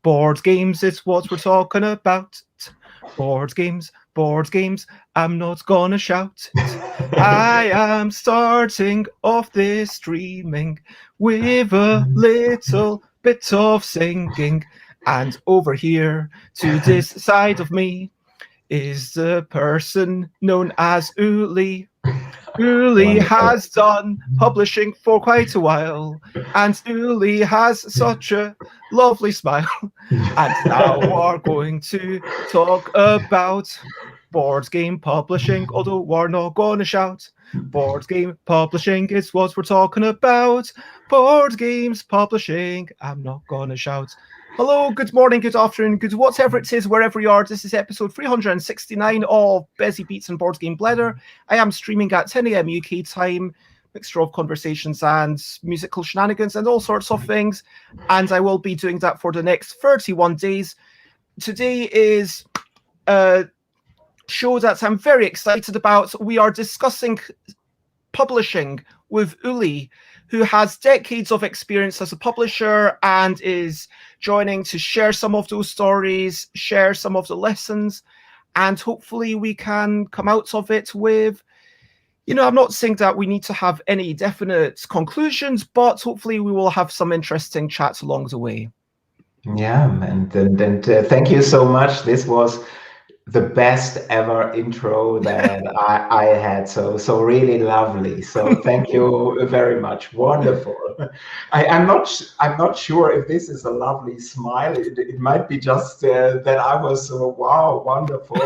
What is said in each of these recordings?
Board games, it's what we're talking about. Board games, I'm not gonna shout it. I am starting off this streaming with a little bit of singing. And over here to this side of me is the person known as Uli. Uli has done publishing for quite a while, and Uli has such a lovely smile. And now we're going to talk about board game publishing, although we're not going to shout. Board game publishing is what we're talking about. Board games publishing, I'm not going to shout. Hello, good morning, good afternoon, good whatever it is, wherever you are. This is episode 369 of Busy Beats and Board Game Blether. I am streaming at 10 a.m. UK time, mixture of conversations and musical shenanigans and all sorts of things. And I will be doing that for the next 31 days. Today is a show that I'm very excited about. We are discussing publishing with Uli, who has decades of experience as a publisher and is joining to share some of those stories, share some of the lessons, and hopefully we can come out of it with, I'm not saying that we need to have any definite conclusions, but hopefully we will have some interesting chats along the way. Yeah, and thank you so much. This was the best ever intro that I had. So really lovely. So thank you very much. Wonderful. I'm not sure if this is a lovely smile. It might be just that I was wow, wonderful.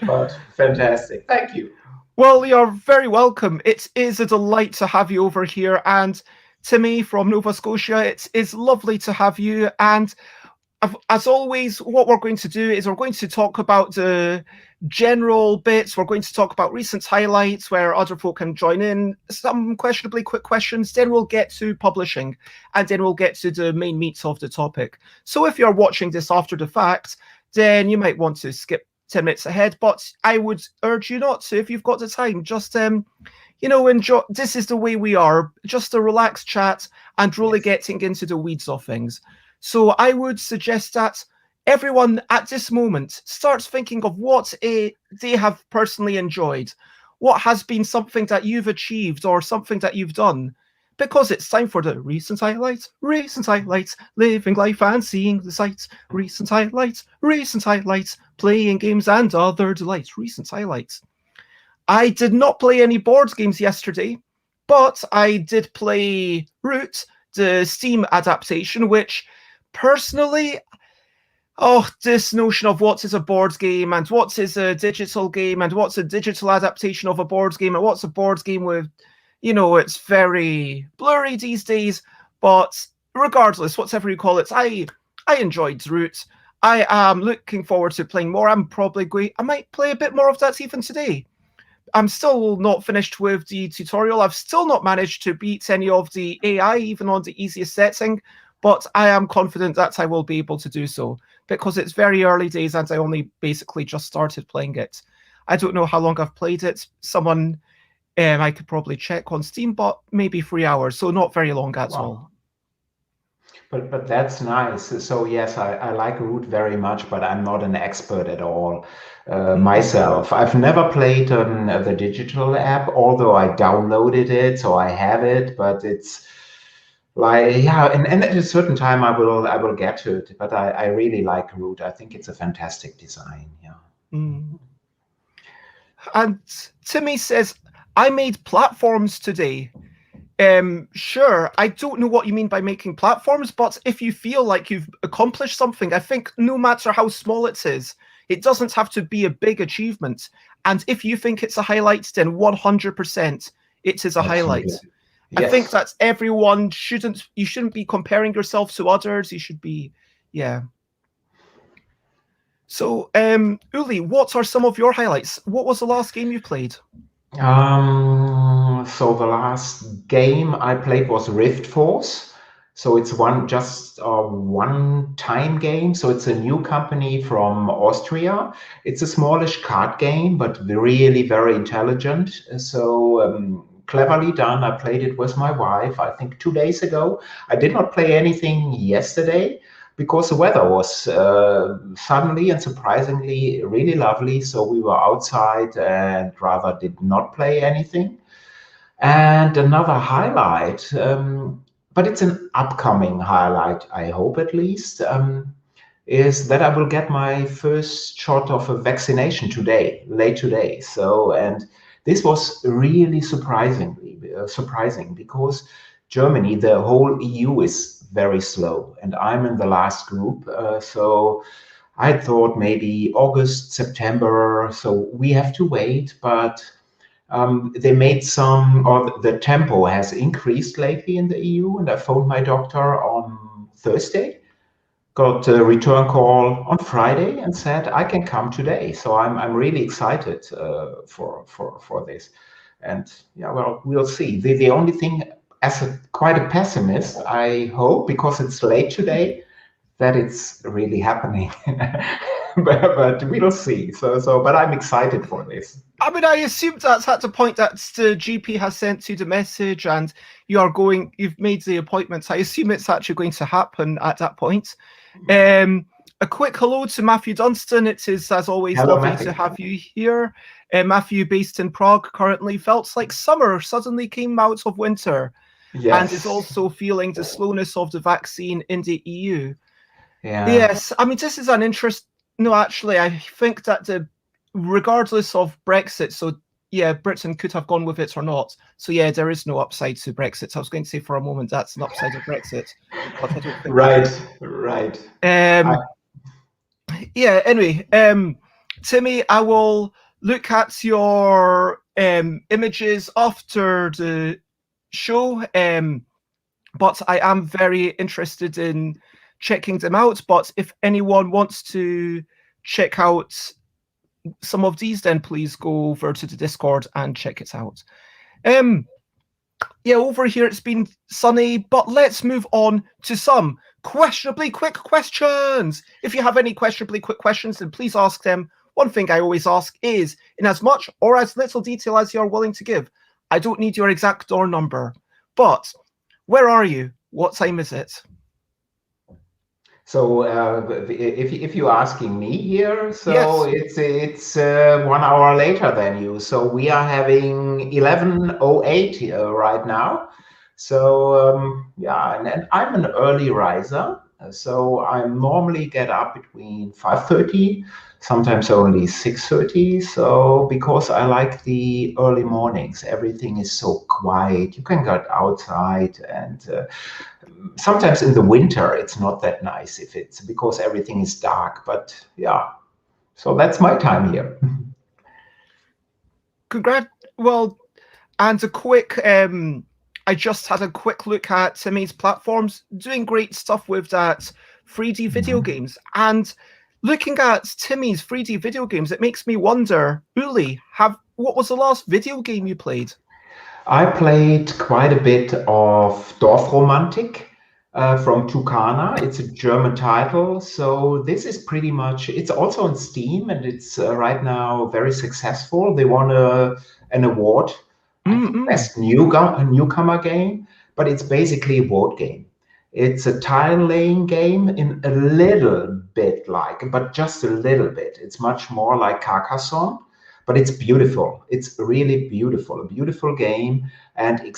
But fantastic. Thank you. Well, you're very welcome. It is a delight to have you over here, and Timmy from Nova Scotia. It is lovely to have you. And as always, what we're going to do is we're going to talk about the general bits. We're going to talk about recent highlights where other folk can join in, some questionably quick questions. Then we'll get to publishing, and then we'll get to the main meat of the topic. So if you're watching this after the fact, then you might want to skip 10 minutes ahead, but I would urge you not to if you've got the time. Just, enjoy. This is the way we are, just a relaxed chat and really getting into the weeds of things. So I would suggest that everyone at this moment starts thinking of what they have personally enjoyed. What has been something that you've achieved or something that you've done? Because it's time for the recent highlights, living life and seeing the sights, recent highlights, playing games and other delights, recent highlights. I did not play any board games yesterday, but I did play Root, the Steam adaptation, which personally, this notion of what is a board game and what is a digital game and what's a digital adaptation of a board game and what's a board game with, it's very blurry these days. But regardless, whatever you call it, I enjoyed Root. I am looking forward to playing more. I might play a bit more of that even today. I'm still not finished with the tutorial. I've still not managed to beat any of the AI, even on the easiest setting. But I am confident that I will be able to do so because it's very early days and I only basically just started playing it. I don't know how long I've played it. Someone I could probably check on Steam, but maybe 3 hours, so not very long at all. But that's nice. So yes, I like Root very much, but I'm not an expert at all myself. I've never played the digital app, although I downloaded it, so I have it. But it's like, yeah, and at a certain time I will get to it. But I really like Root. I think it's a fantastic design. Yeah. And Timmy says, I made platforms today. Sure, I don't know what you mean by making platforms, but if you feel like you've accomplished something, I think no matter how small it is, it doesn't have to be a big achievement. And if you think it's a highlight, then 100% it is a highlight. Yes. I think that everyone you shouldn't be comparing yourself to others. You should be, yeah. So, Uli, what are some of your highlights? What was the last game you played? So the last game I played was Rift Force. So it's just a one-time game. So it's a new company from Austria. It's a smallish card game, but really very intelligent. So cleverly done. I played it with my wife, I think 2 days ago. I did not play anything yesterday because the weather was suddenly and surprisingly really lovely. So we were outside and rather did not play anything. And another highlight, but it's an upcoming highlight, I hope at least, is that I will get my first shot of a vaccination today, late today. So, and this was really surprising because Germany, the whole EU is very slow, and I'm in the last group. So I thought maybe August, September. So we have to wait, but they made some, or the tempo has increased lately in the EU. And I phoned my doctor on Thursday, got a return call on Friday, and said I can come today. So I'm really excited for this. And yeah, well, we'll see. The only thing, as quite a pessimist, I hope because it's late today that it's really happening. But we'll see. But I'm excited for this. I mean, I assume that's at the point that the GP has sent you the message and you've made the appointments. I assume it's actually going to happen at that point. A quick hello to Matthew Dunstan. It is, as always, Hello, lovely Matthew. to have you here. Matthew, based in Prague, currently felt like summer suddenly came out of winter. Yes. And is also feeling the slowness of the vaccine in the EU. Yeah. Yes, I mean, this is an interest. No, actually, I think that regardless of Brexit, so yeah, Britain could have gone with it or not. So yeah, there is no upside to Brexit. I was going to say for a moment that's an upside of Brexit, but I don't think. Right. Yeah. Anyway, Timmy, I will look at your images after the show. But I am very interested in checking them out. But if anyone wants to check out some of these, then please go over to the Discord and check it out. Yeah, over here it's been sunny, but let's move on to some questionably quick questions. If you have any questionably quick questions, then please ask them. One thing I always ask is, in as much or as little detail as you're willing to give. I don't need your exact door number, but where are you? What time is it? So if you're asking me here, so Yes. it's 1 hour later than you. So we are having 11:08 right now. So yeah, and I'm an early riser. So I normally get up between 5:30, sometimes only 6:30. So because I like the early mornings, everything is so quiet. You can get outside and sometimes in the winter it's not that nice if it's because everything is dark, but yeah, so that's my time here. Well, and a quick I just had a quick look at Timmy's platforms, doing great stuff with that 3D video games. And looking at Timmy's 3D video games, it makes me wonder, Uli, what was the last video game you played? I played quite a bit of Dorfromantik from Tucana. It's a German title. So this is pretty much, it's also on Steam and it's right now very successful. They won an award, I think best newcomer game, but it's basically a board game. It's a tile laying game in a little bit but just a little bit. It's much more like Carcassonne, but it's beautiful. It's really beautiful, a beautiful game, and it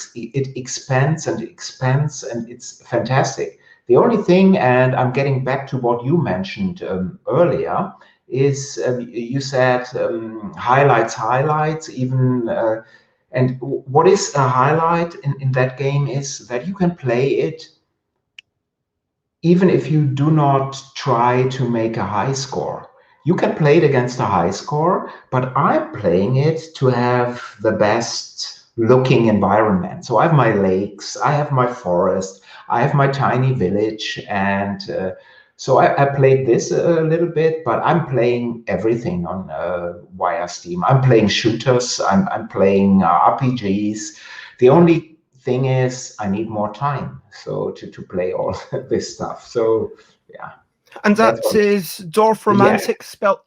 expands and expands, and it's fantastic. The only thing, and I'm getting back to what you mentioned earlier, is you said highlights, even. And what is a highlight in that game is that you can play it even if you do not try to make a high score. You can play it against a high score, but I'm playing it to have the best looking environment. So I have my lakes, I have my forest, I have my tiny village, and So I played this a little bit, but I'm playing everything on via Steam. I'm playing shooters. I'm playing RPGs. The only thing is I need more time so to play all this stuff. So yeah, And that's that what. is Dorf Yes, Romantic spelled.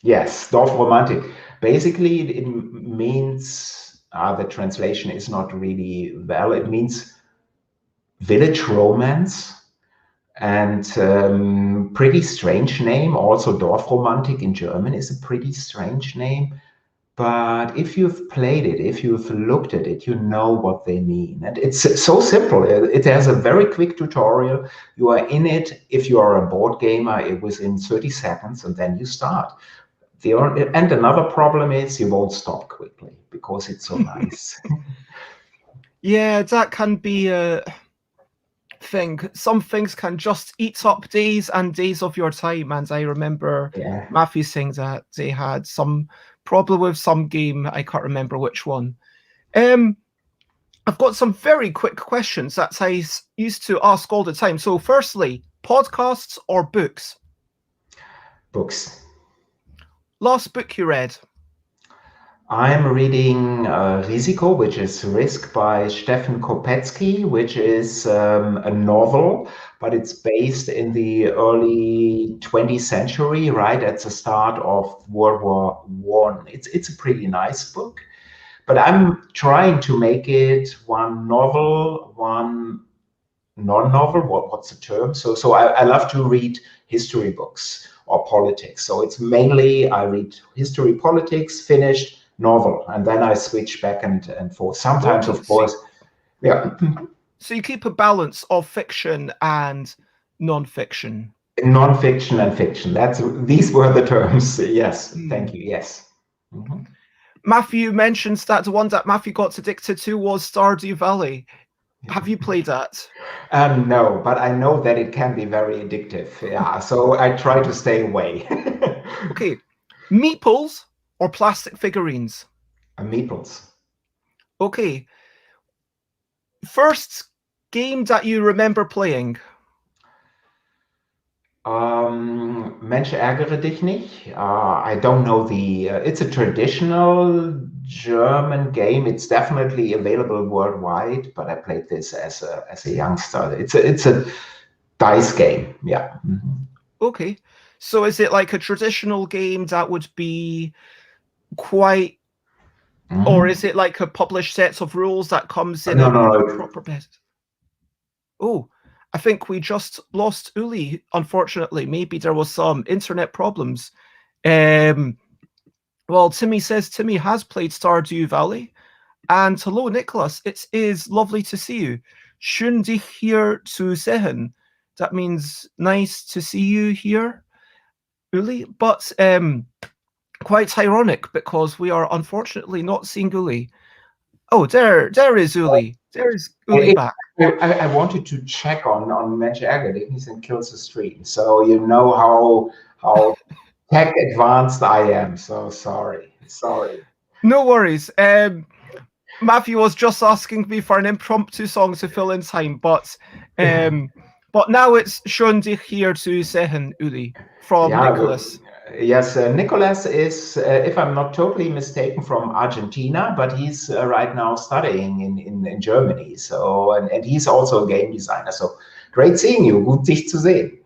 yes, Dorf Romantik. Basically, it means the translation is not really well. It means village romance. And pretty strange name. Also, Dorfromantik in German is a pretty strange name. But if you've played it, if you've looked at it, you know what they mean. And it's so simple. It has a very quick tutorial. You are in it. If you are a board gamer, it was in 30 seconds, and then you start. And another problem is you won't stop quickly because it's so nice. Yeah, that can be a thing. Some things can just eat up days and days of your time. And I remember Yeah. Matthew saying that they had some problem with some game. I can't remember which one. I've got some very quick questions that I used to ask all the time. So, firstly, podcasts or books? Books. Last book you read? I'm reading Risiko, which is Risk by Stefan Kopetzky, which is a novel, but it's based in the early 20th century, right at the start of World War One. It's a pretty nice book, but I'm trying to make it one novel, one non-novel. What's the term? So I love to read history books or politics. So it's mainly I read history, politics, finished novel, and then I switch back and forth. Sometimes, Okay, of course, yeah, so you keep a balance of fiction and non-fiction. non-fiction and fiction. These were the terms. Yes, thank you. Yes. Mhm. Matthew mentions that the one that Matthew got addicted to was Stardew Valley. Have you played that? No, but I know that it can be very addictive. Yeah, so I try to stay away. Okay, meeples or plastic figurines? Meeples. Okay, first game that you remember playing? Mensch, ärgere dich nicht. I don't know it's a traditional German game. It's definitely available worldwide, but I played this as a youngster. It's a dice game. Yeah. Mhm. Okay, so is it like a traditional game that would be quite, or Mhm. is it like a published set of rules that comes in No, a no. proper bit? Oh, I think we just lost Uli, unfortunately. Maybe there was some internet problems. Well, Timmy says Timmy has played Stardew Valley. And hello, Nicholas. It is lovely to see you. Schön dich hier zu sehen. That means nice to see you here, Uli. But quite ironic because we are unfortunately not seeing Uli. Oh, there is Uli. There's Uli It, back. I wanted to check on Mensch, ärgere dich nicht and kills the stream, so you know how tech advanced I am. So sorry. No worries. Matthew was just asking me for an impromptu song to fill in time, but now it's schön dich hier zu sehen, Uli, from Yeah, Nicholas. yes, Nicolas is, if I'm not totally mistaken, from Argentina, but he's right now studying in Germany. So, and he's also a game designer. So great seeing you. Gut, dich zu sehen.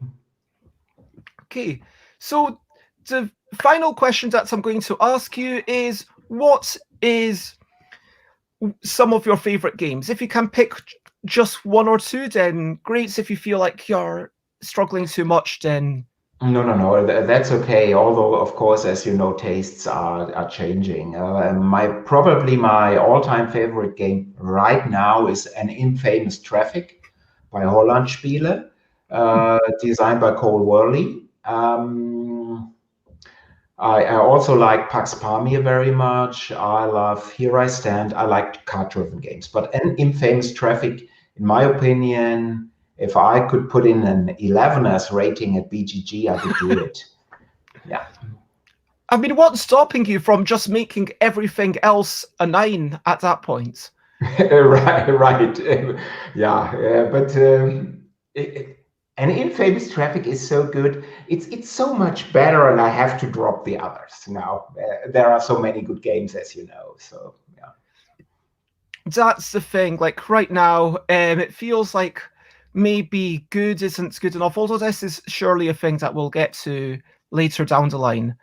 Okay, so the final question that I'm going to ask you is, what is some of your favorite games? If you can pick just one or two, then great. If you feel like you're struggling too much, then No. That's okay. Although, of course, as you know, tastes are changing. Probably my all-time favorite game right now is an infamous Traffic by Holland Spiele, designed by Cole Worley. I also like Pax Pamir very much. I love Here I Stand. I like card-driven games. But an infamous Traffic, in my opinion, if I could put in an 11 as rating at BGG, I would do it. Yeah. I mean, what's stopping you from just making everything else a 9 at that point? Right. Yeah. But And Infamous Traffic is so good. It's so much better, and I have to drop the others now. There are so many good games, as you know. So yeah. That's the thing. Like right now, it feels like maybe good isn't good enough. Although this is surely a thing that we'll get to later down the line.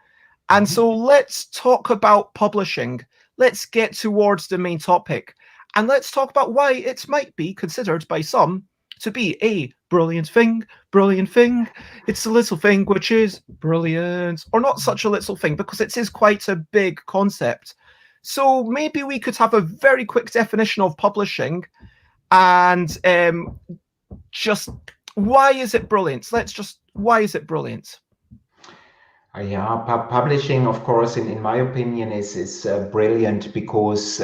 And so let's talk about publishing. Let's get towards the main topic. And let's talk about why it might be considered by some to be a brilliant thing, brilliant thing. It's a little thing which is brilliant, or not such a little thing, because it is quite a big concept. So maybe we could have a very quick definition of publishing and just why is it brilliant? Why is it brilliant? Yeah, publishing, of course, in my opinion, is brilliant because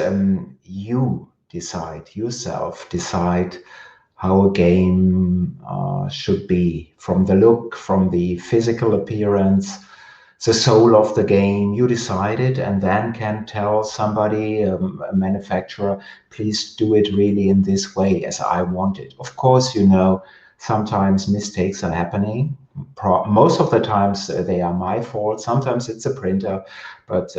you yourself decide how a game should be, from the look, from the physical appearance, the soul of the game. You decide it, and then can tell somebody, a manufacturer, please do it really in this way as I want it. Of course, you know, sometimes mistakes are happening. Most of the times they are my fault. Sometimes it's a printer, but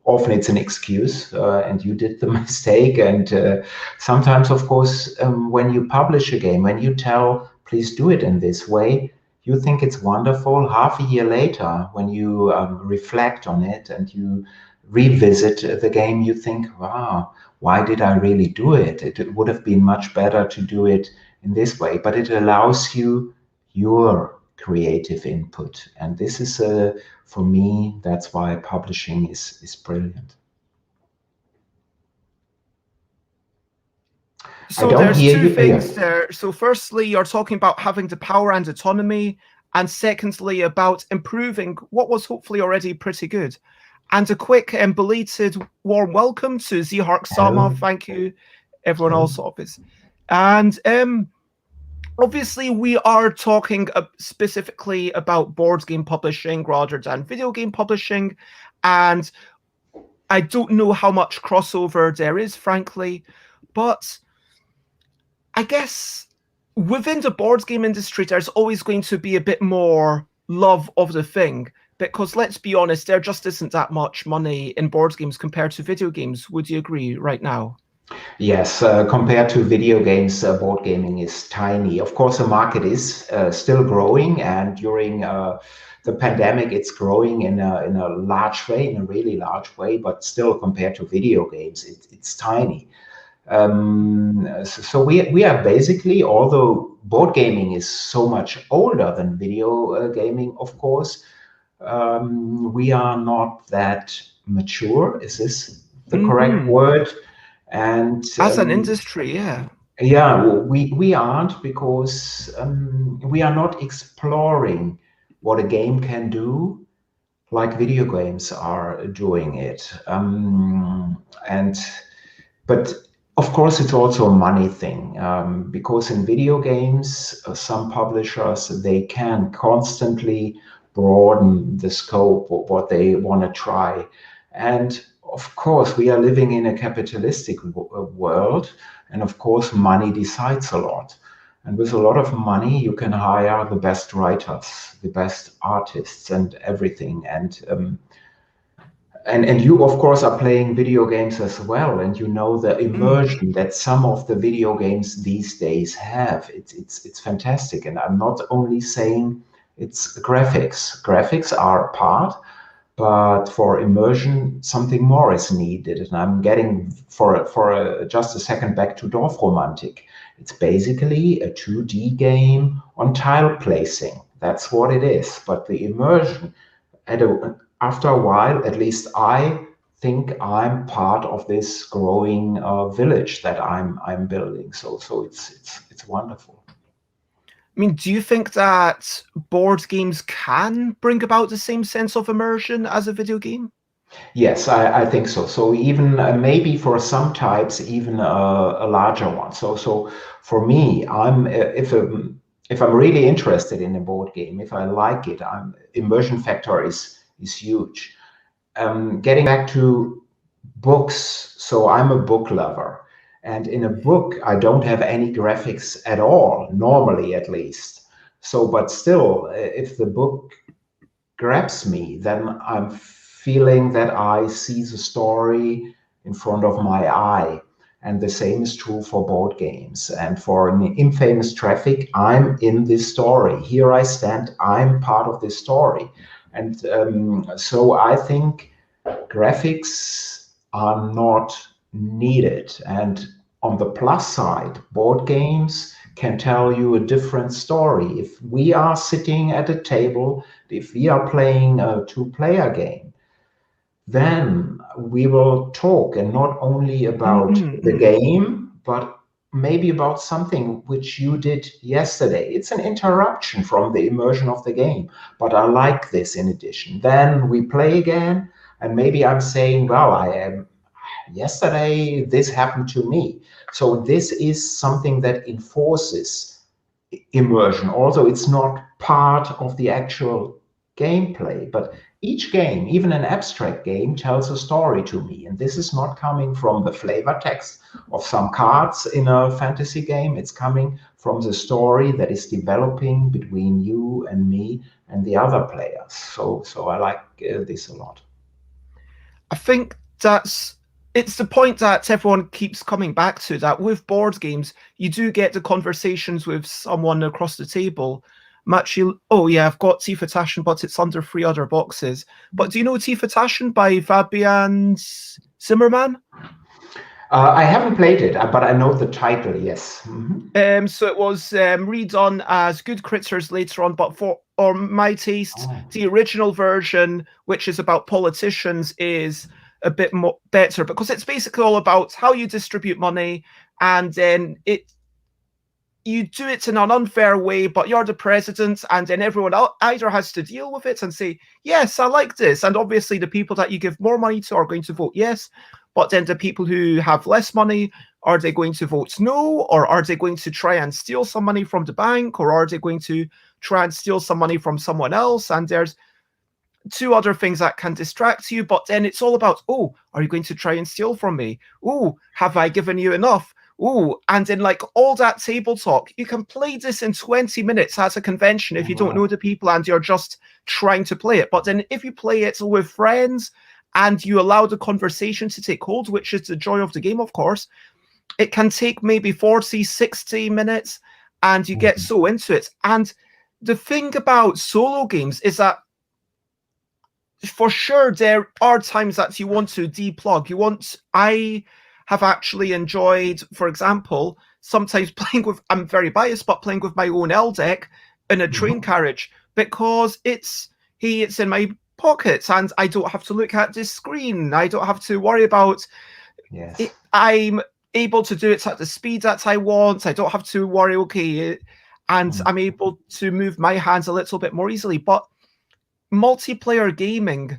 often it's an excuse, and you did the mistake. And sometimes, of course, when you publish a game, when you tell, please do it in this way, you think it's wonderful. Half a year later, when you reflect on it and you revisit the game, you think, wow, why did I really do it? It would have been much better to do it in this way. But it allows you your creative input. And this is, for me, that's why publishing is brilliant. So there's two things there. So firstly, you're talking about having the power and autonomy, and secondly, about improving what was hopefully already pretty good. And a quick and belated warm welcome to Zihark Sama. Thank you, everyone else of us. And obviously, we are talking specifically about board game publishing rather than video game publishing. And I don't know how much crossover there is, frankly, but I guess within the board game industry, there's always going to be a bit more love of the thing, because let's be honest, there just isn't that much money in board games compared to video games. Would you agree right now? Yes, compared to video games, board gaming is tiny. Of course, the market is still growing, and during the pandemic, it's growing in a large way, in a really large way. But still, compared to video games, it's tiny. So we are basically, although board gaming is so much older than video gaming, of course, we are not that mature. Is this the correct word? And as an industry, yeah, we aren't, because we are not exploring what a game can do like video games are doing it. But of course, it's also a money thing, because in video games, some publishers, they can constantly broaden the scope of what they want to try. And of course, we are living in a capitalistic world, and of course, money decides a lot. And with a lot of money, you can hire the best writers, the best artists, and everything. And you, of course, are playing video games as well, and you know the immersion that some of the video games these days have. It's fantastic, and I'm not only saying it's graphics. Graphics are a part, but for immersion, something more is needed. And I'm getting just a second back to Dorfromantik. It's basically a 2D game on tile placing. That's what it is. But the immersion, after a while, at least I think I'm part of this growing village that I'm building. So it's wonderful. I mean, do you think that board games can bring about the same sense of immersion as a video game? Yes, I think so. So even maybe for some types, even a larger one. So for me, if I'm really interested in a board game, if I like it, immersion factor is huge. Getting back to books, so I'm a book lover, and in a book, I don't have any graphics at all, normally at least. So, but still, if the book grabs me, then I'm feeling that I see the story in front of my eye. And the same is true for board games. And for Infamous Traffic, I'm in this story. Here I stand, I'm part of this story. And so I think graphics are not needed. And on the plus side, board games can tell you a different story. If we are sitting at a table, if we are playing a two-player game, then we will talk, and not only about the game, but maybe about something which you did yesterday. It's an interruption from the immersion of the game, but I like this in addition. Then we play again, and maybe I'm saying, well, yesterday this happened to me. So this is something that enforces immersion. Also, it's not part of the actual gameplay, but each game, even an abstract game, tells a story to me. And this is not coming from the flavor text of some cards in a fantasy game. It's coming from the story that is developing between you and me and the other players. So I like this a lot. I think it's the point that everyone keeps coming back to, that with board games, you do get the conversations with someone across the table. Actually, oh yeah, I've got Tiefe Taschen, but it's under 3 other boxes. But do you know Tiefe Taschen by Fabian Zimmermann? I haven't played it, but I know the title, yes. Mm-hmm. So it was redone as Good Critters later on, but for my taste, the original version, which is about politicians, is a bit more better, because it's basically all about how you distribute money, and then you do it in an unfair way, but you're the president, and then everyone either has to deal with it and say, yes, I like this. And obviously the people that you give more money to are going to vote yes, but then the people who have less money, are they going to vote no? Or are they going to try and steal some money from the bank? Or are they going to try and steal some money from someone else? And there's 2 other things that can distract you, but then it's all about, oh, are you going to try and steal from me? Oh, have I given you enough? Oh, and then like all that table talk, you can play this in 20 minutes at a convention if you don't know the people and you're just trying to play it. But then if you play it with friends and you allow the conversation to take hold, which is the joy of the game, of course, it can take maybe 40, 60 minutes and you get so into it. And the thing about solo games is that for sure there are times that you want to deplug. I have actually enjoyed, for example, sometimes playing with, I'm very biased, but playing with my own L deck in a train carriage, because it's in my pockets and I don't have to look at this screen. I don't have to worry about it. I'm able to do it at the speed that I want. I don't have to worry, okay, and I'm able to move my hands a little bit more easily. But multiplayer gaming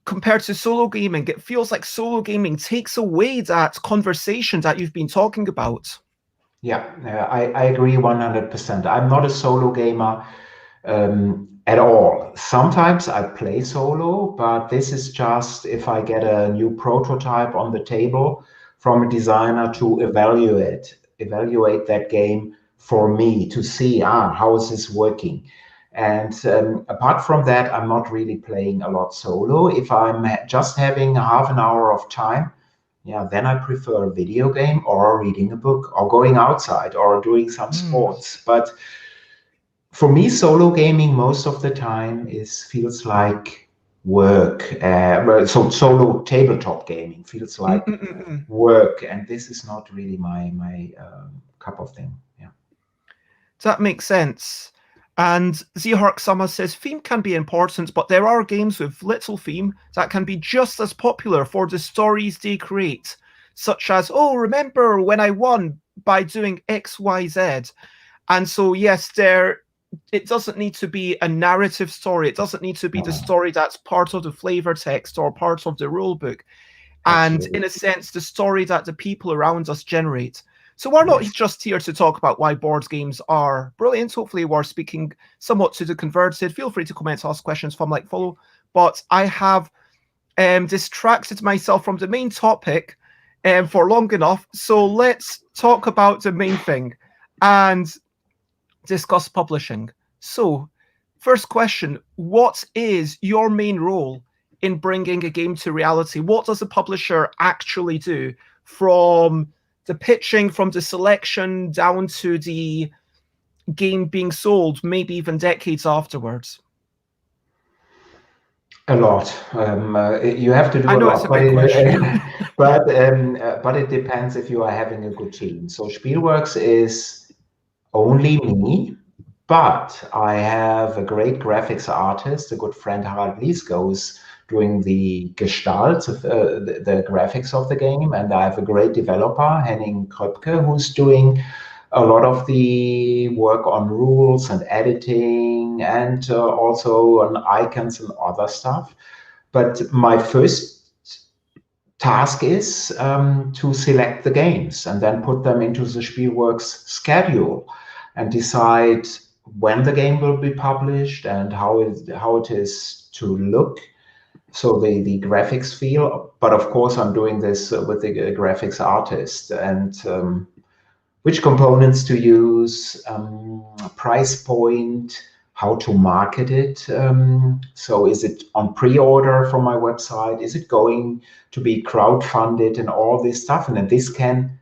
compared to solo gaming, it feels like solo gaming takes away that conversation that you've been talking about. Yeah, I agree 100%. I'm not a solo gamer at all. Sometimes I play solo, but this is just if I get a new prototype on the table from a designer to evaluate that game for me, to see, how is this working? And apart from that, I'm not really playing a lot solo. If I'm just having half an hour of time, then I prefer a video game or reading a book or going outside or doing some sports. But for me, solo gaming most of the time feels like work. So solo tabletop gaming feels like work, and this is not really my cup of thing. Yeah, that makes sense. And Zihark Summer says, theme can be important, but there are games with little theme that can be just as popular for the stories they create, such as, oh, remember when I won by doing X, Y, Z? And so, yes, it doesn't need to be a narrative story. It doesn't need to be the story that's part of the flavor text or part of the rule book. And in a sense, the story that the people around us generate. So we're not just here to talk about why board games are brilliant. Hopefully we're speaking somewhat to the converted. Feel free to comment, ask questions, follow. But I have distracted myself from the main topic for long enough. So let's talk about the main thing. And discuss publishing. So, first question, what is your main role in bringing a game to reality? What does a publisher actually do, from the pitching, from the selection, down to the game being sold, maybe even decades afterwards? A lot. You have to do I a know it's lot, a big question. but it depends if you are having a good team. So Spielworks is only me, but I have a great graphics artist, a good friend, Harald Liesko, who's doing the gestalt of the graphics of the game, and I have a great developer, Henning Kröpke, who's doing a lot of the work on rules and editing, and also on icons and other stuff. But my first task is to select the games and then put them into the Spielworks schedule and decide when the game will be published and how it is to look. So the graphics feel, but of course I'm doing this with the graphics artist, and which components to use, price point, how to market it. So is it on pre-order from my website? Is it going to be crowdfunded and all this stuff? And then this can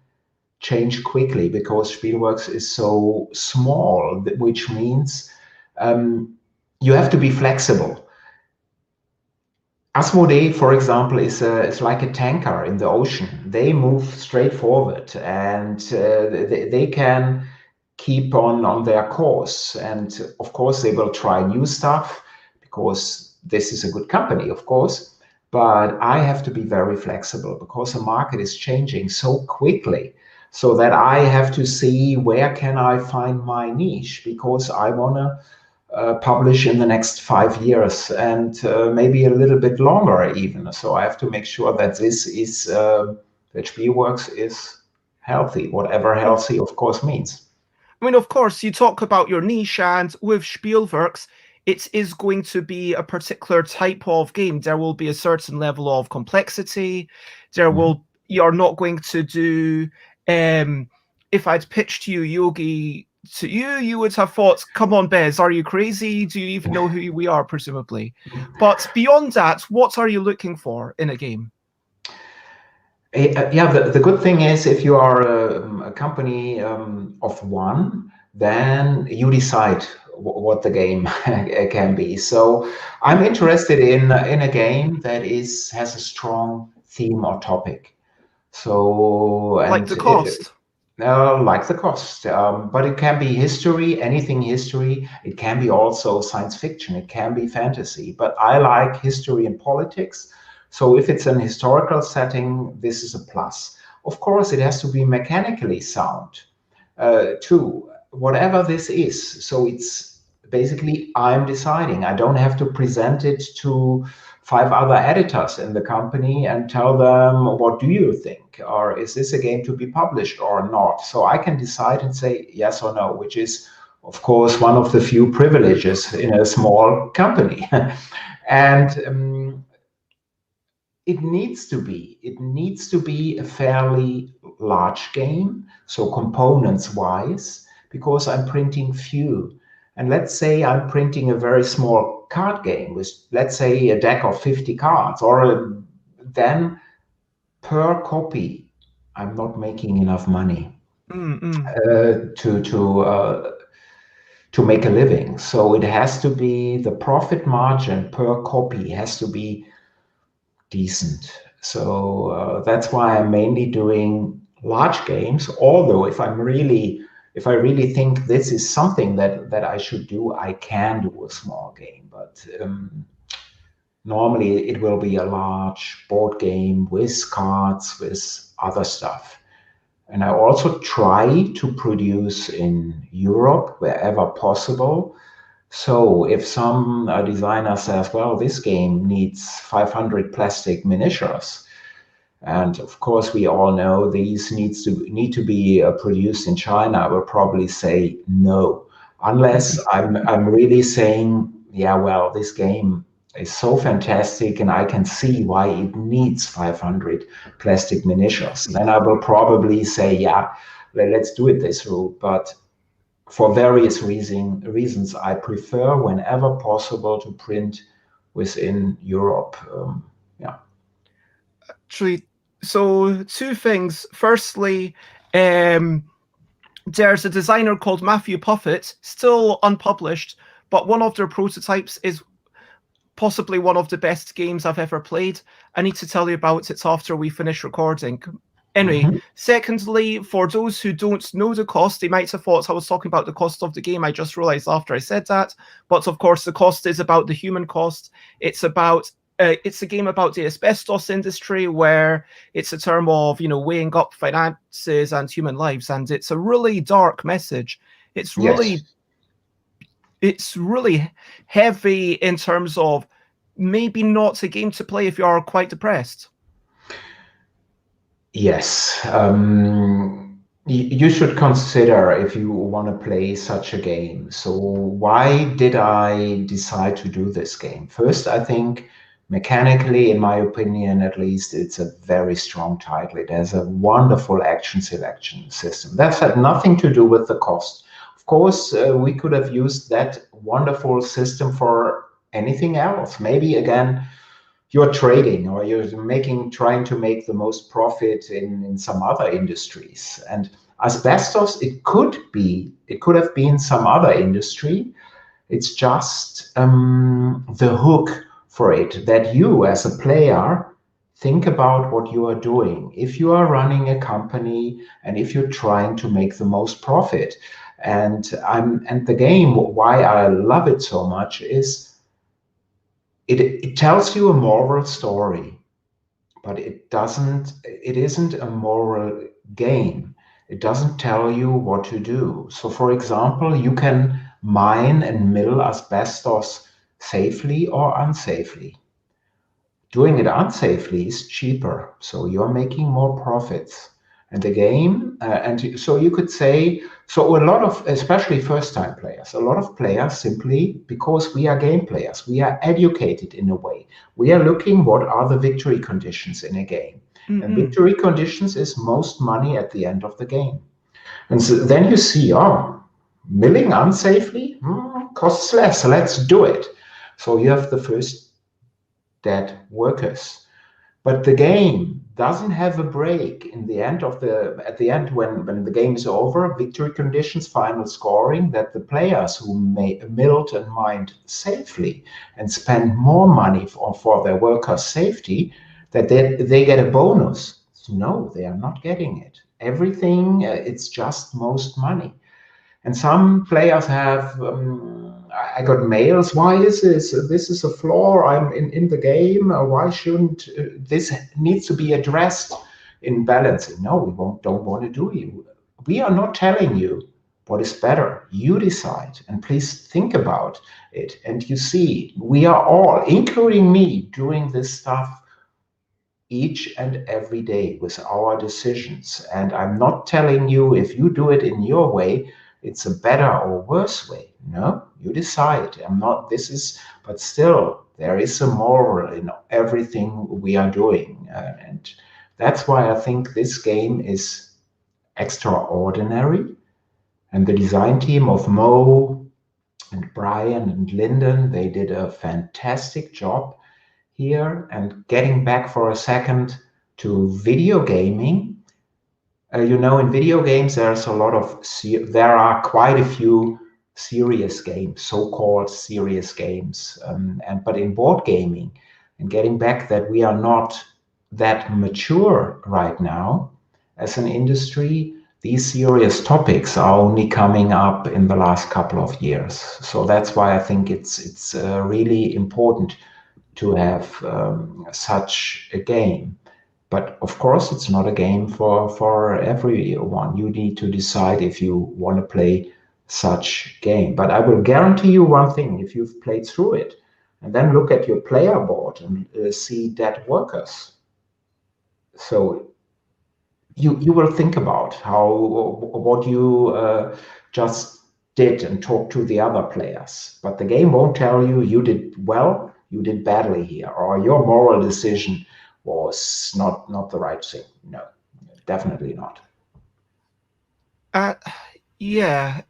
change quickly because Spielworks is so small, which means you have to be flexible. Asmodee, for example, is like a tanker in the ocean. They move straight forward, and they can keep on their course. And of course, they will try new stuff because this is a good company, of course. But I have to be very flexible because the market is changing so quickly, so that I have to see where can I find my niche, because I want to publish in the next 5 years and maybe a little bit longer even. So I have to make sure that this is that Spielworks is healthy, whatever healthy of course means. I mean, of course, you talk about your niche, and with Spielwerks, it is going to be a particular type of game. There will be a certain level of complexity. There will, you're not going to do, if I'd pitched you Yogi to you, you would have thought, come on, Bez, are you crazy? Do you even know who we are, presumably? But beyond that, what are you looking for in a game? Yeah, the good thing is if you are a company of one, then you decide what the game can be. So I'm interested in a game that has a strong theme or topic. So like the cost. Like the cost, but it can be history, anything history. It can be also science fiction. It can be fantasy. But I like history and politics. So if it's an historical setting, this is a plus. Of course, it has to be mechanically sound too, whatever this is. So it's basically I'm deciding. I don't have to present it to 5 other editors in the company and tell them, what do you think? Or is this a game to be published or not? So I can decide and say yes or no, which is, of course, one of the few privileges in a small company. And it needs to be a fairly large game, so components wise, because I'm printing few. And let's say I'm printing a very small card game with, let's say, a deck of 50 cards, then per copy, I'm not making enough money to make a living. So it has to be, the profit margin per copy has to be decent. So that's why I'm mainly doing large games. Although if I really think this is something that I should do, I can do a small game. But normally it will be a large board game with cards, with other stuff. And I also try to produce in Europe wherever possible. So if some designer says, well, this game needs 500 plastic miniatures, and of course we all know these need to be produced in China, I will probably say no, unless I'm really saying, yeah, well, this game is so fantastic and I can see why it needs 500 plastic miniatures. Then I will probably say, yeah, let's do it this route. But for various reasons, I prefer, whenever possible, to print within Europe. Yeah. Actually, so two things. Firstly, there's a designer called Matthew Puffett, still unpublished, but one of their prototypes is possibly one of the best games I've ever played. I need to tell you about it after we finish recording. Anyway, secondly, for those who don't know the cost, they might have thought I was talking about the cost of the game. I just realized after I said that. But of course, the cost is about the human cost. It's a game about the asbestos industry, where it's a term of, weighing up finances and human lives, and it's a really dark message. It's really heavy in terms of maybe not a game to play if you are quite depressed. Yes. You should consider if you want to play such a game. So why did I decide to do this game? First, I think mechanically, in my opinion, at least, it's a very strong title. It has a wonderful action selection system. That had nothing to do with the cost. Of course, we could have used that wonderful system for anything else. Maybe, again, you're trading, or you're trying to make the most profit in some other industries. And asbestos, it could have been some other industry. It's just the hook for it, that you as a player think about what you are doing. If you are running a company and if you're trying to make the most profit, and the game, why I love it so much is it tells you a moral story, but it isn't a moral game. It doesn't tell you what to do. So for example, you can mine and mill asbestos safely or unsafely. Doing it unsafely is cheaper, so you're making more profits. And the game, and so you could say, so a lot of, especially first-time players, a lot of players simply, because we are game players, we are educated in a way. We are looking what are the victory conditions in a game. And victory conditions is most money at the end of the game. And so then you see, milling unsafely costs less, let's do it. So you have the first dead workers. But the game doesn't have a break at the end when the game is over, victory conditions, final scoring, that the players who milled and mined safely and spend more money for their workers' safety, that they get a bonus. No, they are not getting it. Everything, it's just most money. And some players have, I got mails, why is this? This is a flaw, I'm in the game. Why shouldn't this needs to be addressed in balancing? No, don't want to do it. We are not telling you what is better. You decide, and please think about it. And you see, we are all, including me, doing this stuff each and every day with our decisions. And I'm not telling you if you do it in your way, it's a better or worse way. No, you decide. But still, there is a moral in everything we are doing. And that's why I think this game is extraordinary. And the design team of Mo and Brian and Lyndon, they did a fantastic job here. And getting back for a second to video gaming, in video games, there are quite a few serious games, so-called serious games. But in board gaming, and getting back that we are not that mature right now as an industry, these serious topics are only coming up in the last couple of years. So that's why I think it's really important to have such a game. But of course, it's not a game for everyone. You need to decide if you want to play such game. But I will guarantee you one thing: if you've played through it, and then look at your player board and see dead workers, so you will think about what you just did and talk to the other players. But the game won't tell you did well, you did badly here, or your moral decision was not the right thing. No, definitely not. Yeah,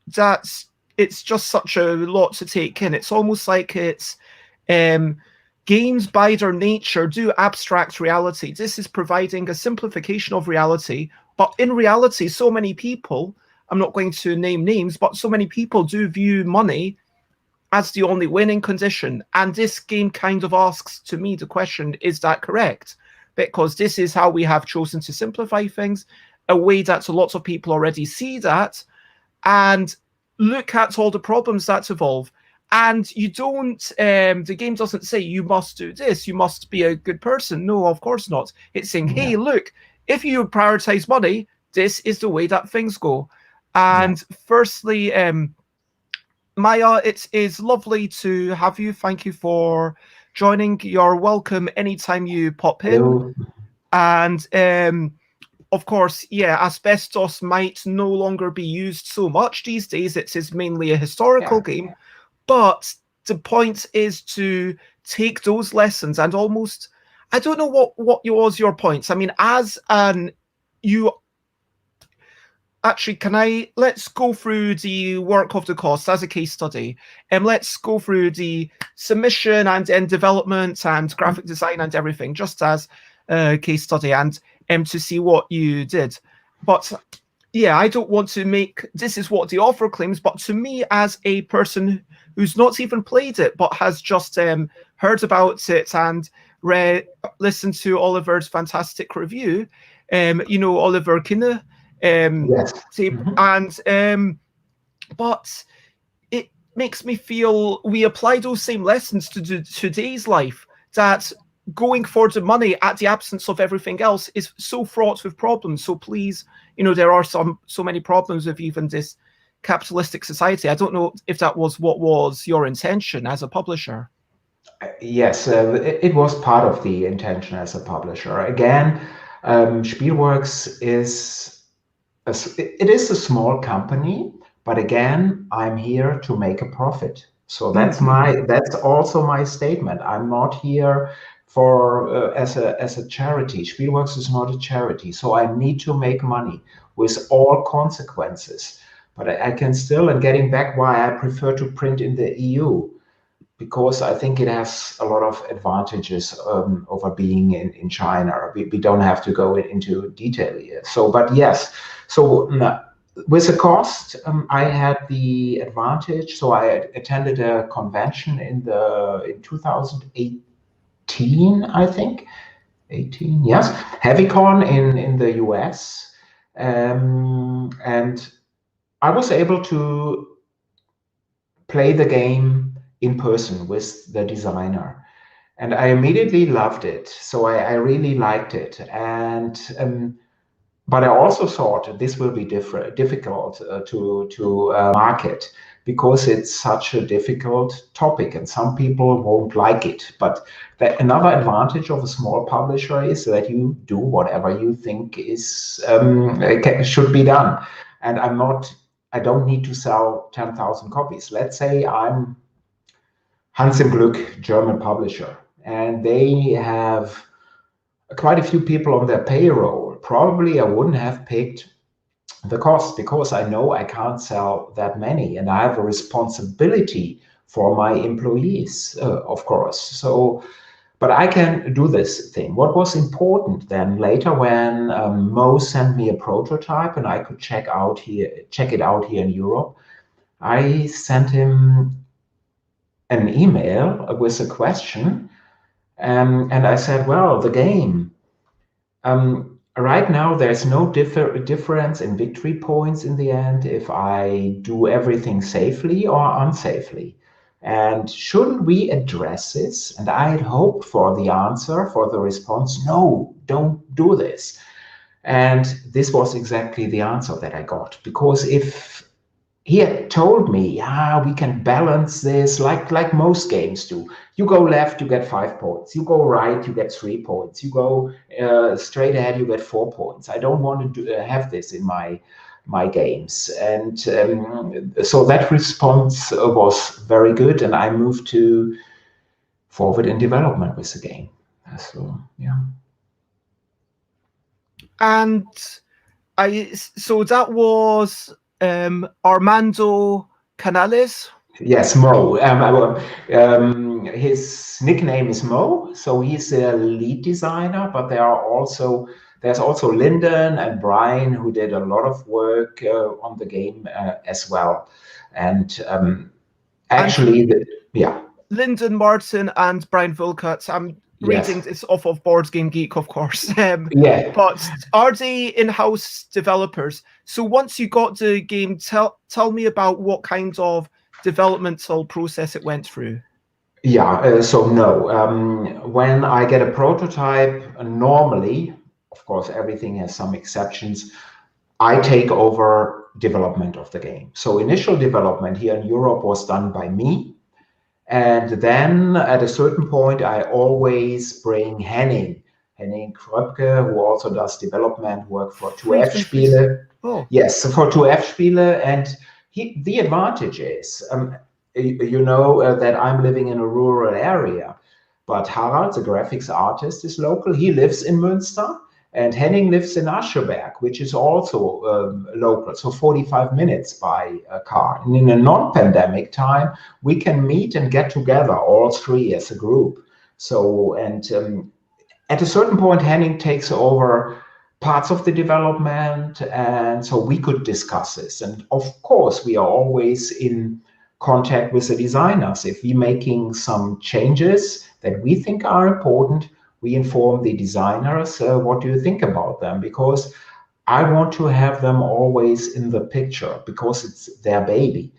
that's it's just such a lot to take in. It's almost like it's games by their nature do abstract reality. This is providing a simplification of reality, but in reality, so many people, I'm not going to name names, but so many people do view money as the only winning condition. And this game kind of asks to me the question, is that correct? Because this is how we have chosen to simplify things, a way that a lot of people already see that, and look at all the problems that evolve. And you don't, the game doesn't say you must do this, you must be a good person. No, of course not. It's saying, hey, Yeah. look, if you prioritize money, this is the way that things go. Yeah. And firstly, Maya, it is lovely to have you. Thank you for joining. You're welcome anytime you pop in. Hello. And of course, yeah, asbestos might no longer be used so much these days. It is mainly a historical game. But the point is to take those lessons and almost, I don't know what was your points. I mean, as an, you actually, let's go through the work of the cost as a case study, and let's go through the submission and end development and graphic design and everything, just as a case study, and to see what you did. But yeah, I don't want to make this is what the author claims, but to me, as a person who's not even played it, but has just heard about it and listened to Oliver's fantastic review, Oliver Kinne, Yes. and but it makes me feel we apply those same lessons to today's life, that going for the money at the absence of everything else is so fraught with problems. So please, there are so many problems with even this capitalistic society. I don't know if that was what was your intention as a publisher. Yes, it was part of the intention as a publisher. Again, Spielworks it is a small company, but again, I'm here to make a profit. So that's also my statement. I'm not here for as a charity. Spielworks is not a charity, so I need to make money with all consequences. But I can still, and getting back why I prefer to print in the EU, because I think it has a lot of advantages over being in China. We don't have to go into detail here. So, but yes, so with the cost, I had the advantage. So I attended a convention in 2018, I think. 18, yes, HeavyCon in the US, and I was able to play the game in person with the designer, and I immediately loved it. So I really liked it, and but I also thought this will be difficult to market, because it's such a difficult topic and some people won't like it. But another advantage of a small publisher is that you do whatever you think is should be done. And I don't need to sell 10,000 copies. Let's say I'm Hans im Glück, German publisher, and they have quite a few people on their payroll. Probably I wouldn't have picked the cost, because I know I can't sell that many, and I have a responsibility for my employees, of course. So, but I can do this thing. What was important then later, when Mo sent me a prototype and I could check it out here in Europe, I sent him an email with a question, and I said, well, the game. Right now, there's no difference in victory points in the end if I do everything safely or unsafely. And shouldn't we address this? And I had hoped for the answer, for the response, no, don't do this. And this was exactly the answer that I got. Because if he had told me, we can balance this like most games do. You go left, you get 5 points. You go right, you get 3 points. You go straight ahead, you get 4 points. I don't want to have this in my games. And so that response was very good, and I moved to forward in development with the game. So, yeah. And So that was Armando Canales. Yes, Mo. His nickname is Mo, so he's a lead designer. But there's also Lyndon and Brian who did a lot of work on the game as well. And actually, yeah. Lyndon Martin and Brian Volkert. I'm reading Yes. this off of Board Game Geek, of course. Yeah. But are they in-house developers? So once you got the game, tell me about what kind of developmental process it went through. Yeah, so no. When I get a prototype, normally, of course, everything has some exceptions, I take over development of the game. So initial development here in Europe was done by me. And then at a certain point, I always bring Henning Kröpke, who also does development work for 2F-Spiele. Oh. Yes, for 2F-Spiele. And the advantage is, that I'm living in a rural area, but Harald, the graphics artist, is local. He lives in Muenster. And Henning lives in Ascheberg, which is also local, so 45 minutes by car. And in a non-pandemic time, we can meet and get together, all three as a group. So, and at a certain point, Henning takes over parts of the development, and so we could discuss this. And of course, we are always in contact with the designers. If we're making some changes that we think are important, we inform the designers, what do you think about them? Because I want to have them always in the picture because it's their baby.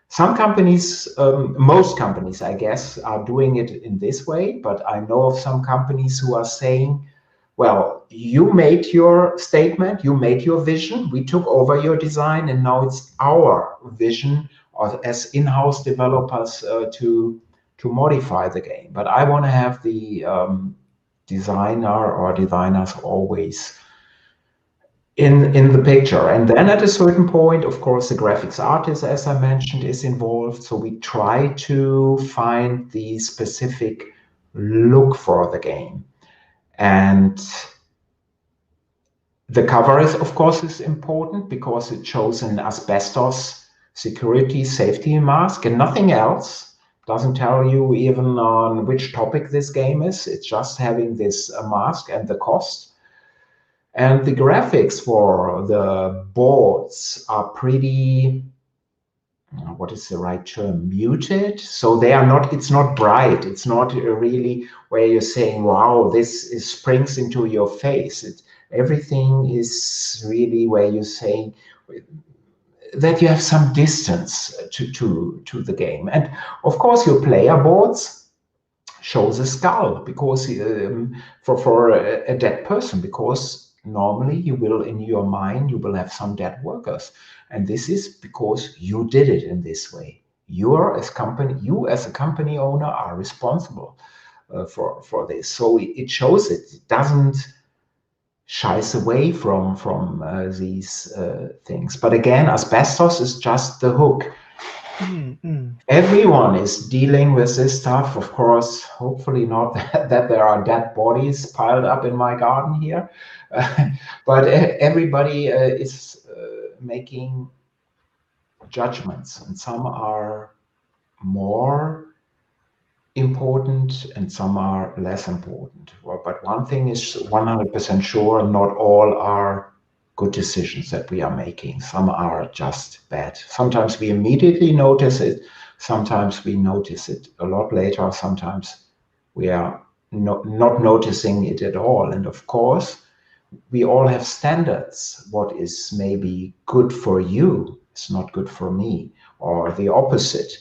Some companies, most companies, I guess, are doing it in this way, but I know of some companies who are saying, well, you made your statement, you made your vision, we took over your design, and now it's our vision as in-house developers to modify the game. But I want to have the designer or designers always in the picture. And then at a certain point, of course, the graphics artist, as I mentioned, is involved. So we try to find the specific look for the game. And the cover is, of course, is important because it shows an asbestos security safety mask and nothing else. Doesn't tell you even on which topic this game is. It's just having this mask and the cost. And the graphics for the boards are pretty, what is the right term, muted. So they are not, it's not bright. It's not really where you're saying, wow, this springs into your face. Everything is really where you're saying that you have some distance to the game. And of course, your player boards shows a skull because for a dead person, because normally you will, in your mind, you will have some dead workers. And this is because you did it in this way. You as a company owner are responsible for this. So it shows it doesn't shies away from these things. But again, asbestos is just the hook. Everyone is dealing with this stuff, of course. Hopefully not that there are dead bodies piled up in my garden here, but everybody is making judgments, and some are more important and some are less important. Well, but one thing is 100% sure, not all are good decisions that we are making. Some are just bad. Sometimes we immediately notice it. Sometimes we notice it a lot later. Sometimes we are not noticing it at all. And of course, we all have standards. What is maybe good for you is not good for me, or the opposite.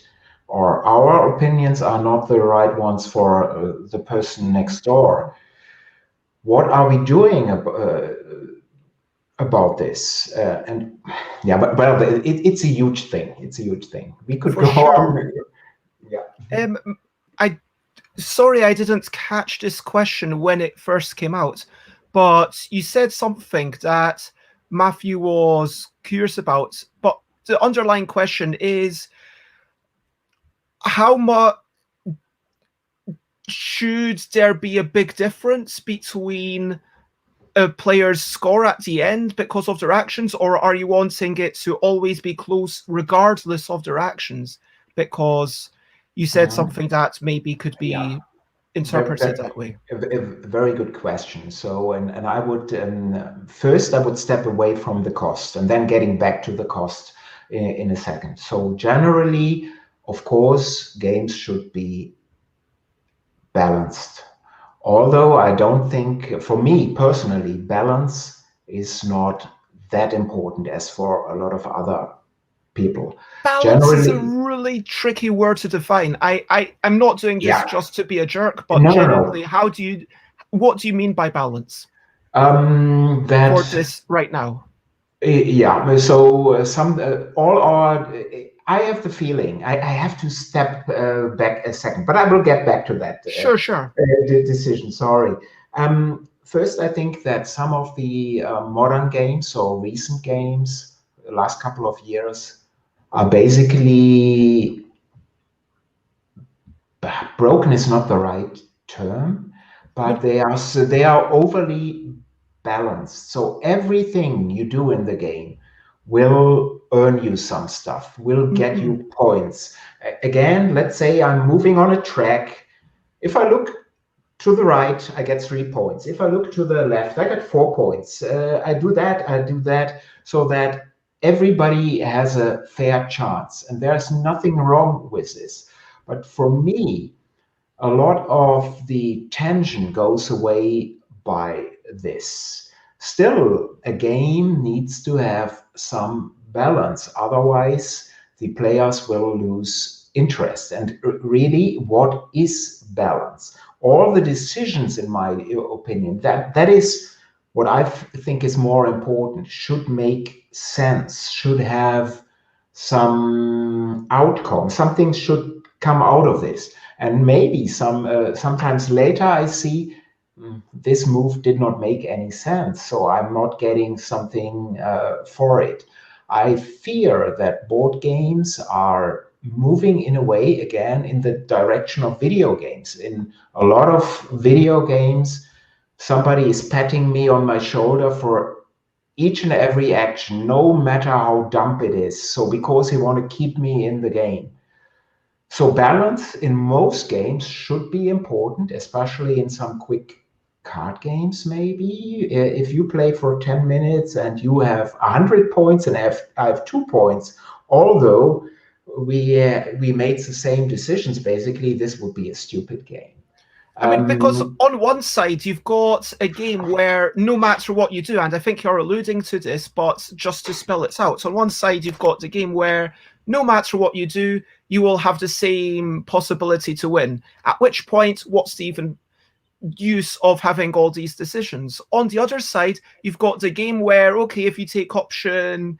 Or our opinions are not the right ones for the person next door. What are we doing about this? And yeah, but it's a huge thing. It's a huge thing. We could For go sure. on. Yeah. Sorry, I didn't catch this question when it first came out, but you said something that Matthew was curious about. But the underlying question is, how much should there be a big difference between players score at the end because of their actions, or are you wanting it to always be close regardless of their actions? Because you said something that maybe could Yeah. be interpreted that way. A very good question. So, and I would first I would step away from the cost, and then getting back to the cost in a second. So, generally, of course, games should be balanced. Although I don't think, for me personally, balance is not that important as for a lot of other people. Balance is a Generally, really tricky word to define. I'm not doing this yeah, just to be a jerk, but no, no, genuinely, no. what do you mean by balance for That this right now? Yeah, so all our, I have the feeling, I have to step back a second, but I will get back to that Sure, sure. decision, sorry. First, I think that some of the modern games or recent games, the last couple of years, are basically, broken is not the right term, but they are overly balanced. So everything you do in the game will earn you some stuff, will get Mm-hmm. you points. Again, let's say I'm moving on a track. If I look to the right, I get 3 points. If I look to the left, I get 4 points. I do that, so that everybody has a fair chance. And there's nothing wrong with this. But for me, a lot of the tension goes away by this. Still, a game needs to have some balance. Otherwise, the players will lose interest. And really, what is balance? All the decisions, in my opinion, that is what I think is more important, should make sense, should have some outcome. Something should come out of this. And maybe sometimes later I see this move did not make any sense, so I'm not getting something for it. I fear that board games are moving in a way again in the direction of video games. In a lot of video games, somebody is patting me on my shoulder for each and every action, no matter how dumb it is. So because he want to keep me in the game. So balance in most games should be important, especially in some quick card games, maybe. If you play for 10 minutes and you have 100 points and I have 2 points, although we made the same decisions, basically, this would be a stupid game. I mean, because Um, on one side, you've got a game where no matter what you do, and I think you're alluding to this, but just to spell it out, on one side, you've got the game where no matter what you do, you will have the same possibility to win. At which point, what's the even use of having all these decisions? On the other side, you've got the game where, okay, if you take option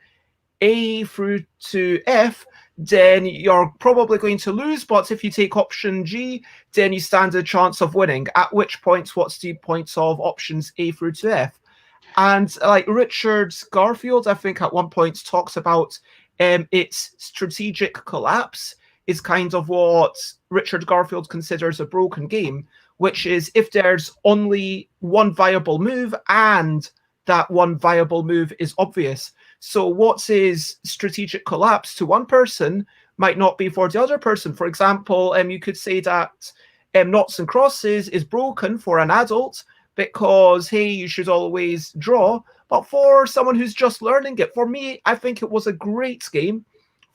A through to F, then you're probably going to lose. But if you take option G, then you stand a chance of winning. At which point, what's the point of options A through to F? And like Richard Garfield, I think at one point talks about its strategic collapse is kind of what Richard Garfield considers a broken game, which is if there's only one viable move and that one viable move is obvious. So what is strategic collapse to one person might not be for the other person. For example, you could say that Noughts and Crosses is broken for an adult because, hey, you should always draw. But for someone who's just learning it, for me, I think it was a great game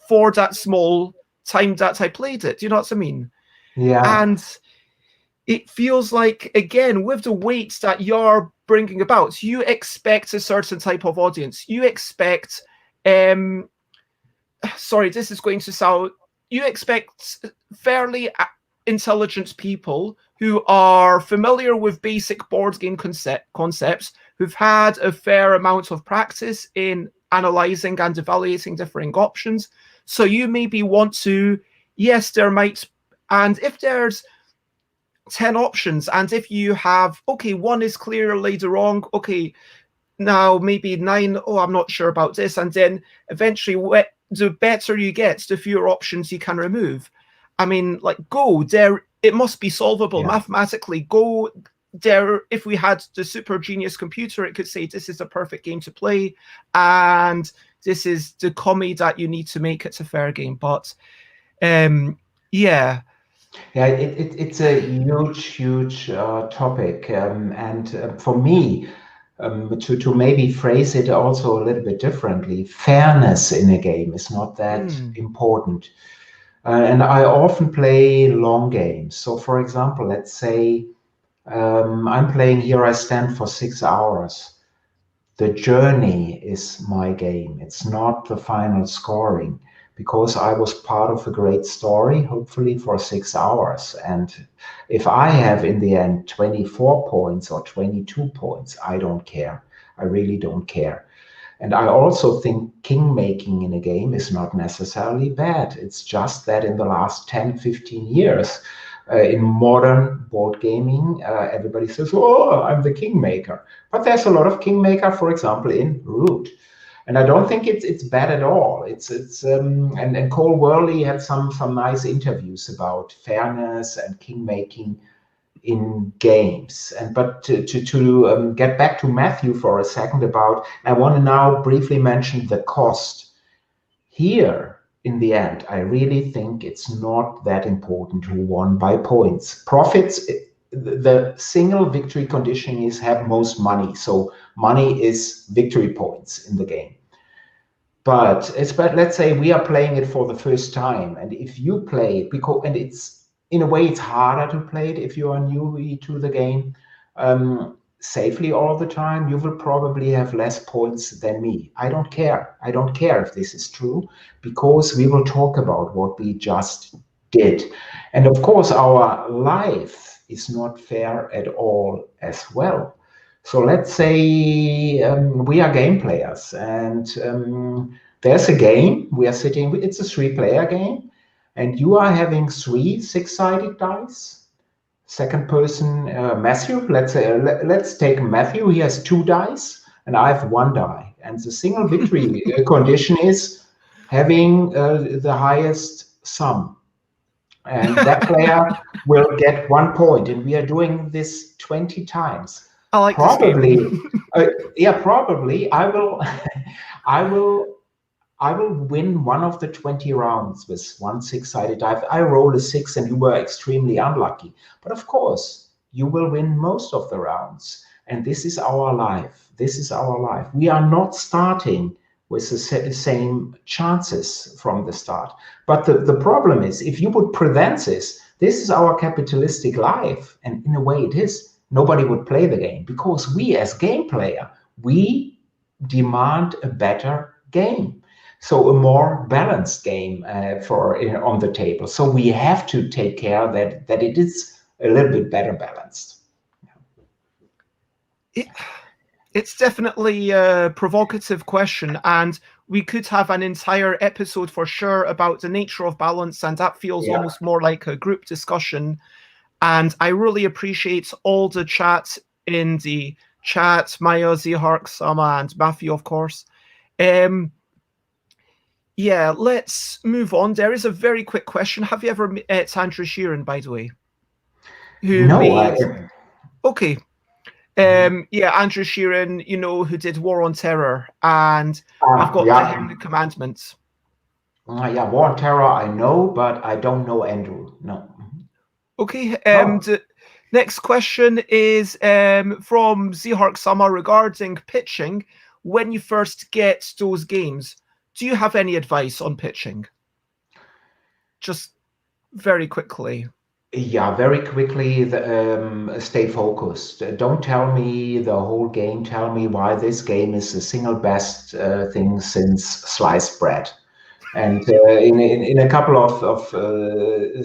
for that small time that I played it. Do you know what I mean? yeah, And it feels like, again, with the weight that you're bringing about, you expect a certain type of audience. You expect, sorry, this is going to sound, you expect fairly intelligent people who are familiar with basic board game concepts, who've had a fair amount of practice in analyzing and evaluating differing options. So you maybe want to, yes, there might, and if there's 10 options, and if you have, okay, one is clearly the wrong, okay, now maybe 9, oh, I'm not sure about this, and then eventually the better you get, the fewer options you can remove. I mean, like Go, there, it must be solvable yeah. mathematically. Go, if we had the super genius computer, it could say this is a perfect game to play, and this is the comedy that you need to make it a fair game. But yeah. Yeah, it's a huge topic, and for me, to maybe phrase it also a little bit differently, fairness in a game is not that important. And I often play long games. So, for example, let's say I'm playing Here I Stand for 6 hours. The journey is my game. It's not the final scoring, because I was part of a great story, hopefully for 6 hours. And if I have in the end 24 points or 22 points, I don't care. I really don't care. And I also think king making in a game is not necessarily bad. It's just that in the last 10, 15 years, in modern board gaming, everybody says, oh, I'm the kingmaker. But there's a lot of kingmaker, for example, in Root. And I don't think it's bad at all. And Cole Worley had some nice interviews about fairness and king making in games. But to get back to Matthew for a second I want to now briefly mention the cost. Here, in the end, I really think it's not that important who won by points. Profits, the single victory condition is have most money. So money is victory points in the game. But let's say we are playing it for the first time, and if you play it, and it's in a way it's harder to play it if you are newly to the game safely all the time, you will probably have less points than me. I don't care. I don't care if this is true, because we will talk about what we just did. And of course, our life is not fair at all as well. So let's say we are game players, and there's a game. We are sitting, it's a 3-player game, and you are having 3 6-sided dice. Second person, Matthew, let's take Matthew. He has 2 dice, and I have 1 die. And the single victory condition is having the highest sum. And that player will get 1 point. And we are doing this 20 times. I like probably, probably I will, I will win one of the 20 rounds with 1 6-sided die. I roll a 6 and you were extremely unlucky. But of course, you will win most of the rounds. And this is our life. This is our life. We are not starting with the same chances from the start. But the problem is, if you would prevent this is our capitalistic life. And in a way it is. Nobody would play the game, because we as game player, we demand a better game. So a more balanced game on the table. So we have to take care that it is a little bit better balanced. It's definitely a provocative question, and we could have an entire episode for sure about the nature of balance, and that feels almost more like a group discussion. And I really appreciate all the chat in the chat, Maya, Zihark, Sama, and Matthew, of course. Yeah, let's move on. There is a very quick question. Have you ever met Andrew Sheeran, by the way? Okay. Yeah, Andrew Sheeran, who did War on Terror, and I've got the Hymn of Commandments. Yeah, War on Terror I know, but I don't know Andrew. No. Okay. The next question is from Zihark Sama regarding pitching. When you first get those games, do you have any advice on pitching? Just very quickly. Yeah, very quickly, stay focused. Don't tell me the whole game. Tell me why this game is the single best thing since sliced bread. And in a couple of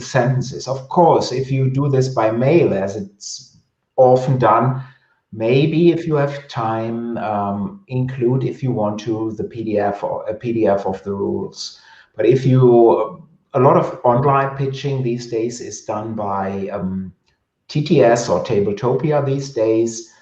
sentences. Of course, if you do this by mail, as it's often done, maybe if you have time, include, if you want to, the PDF or a PDF of the rules. But if you a lot of online pitching these days is done by TTS or Tabletopia these days.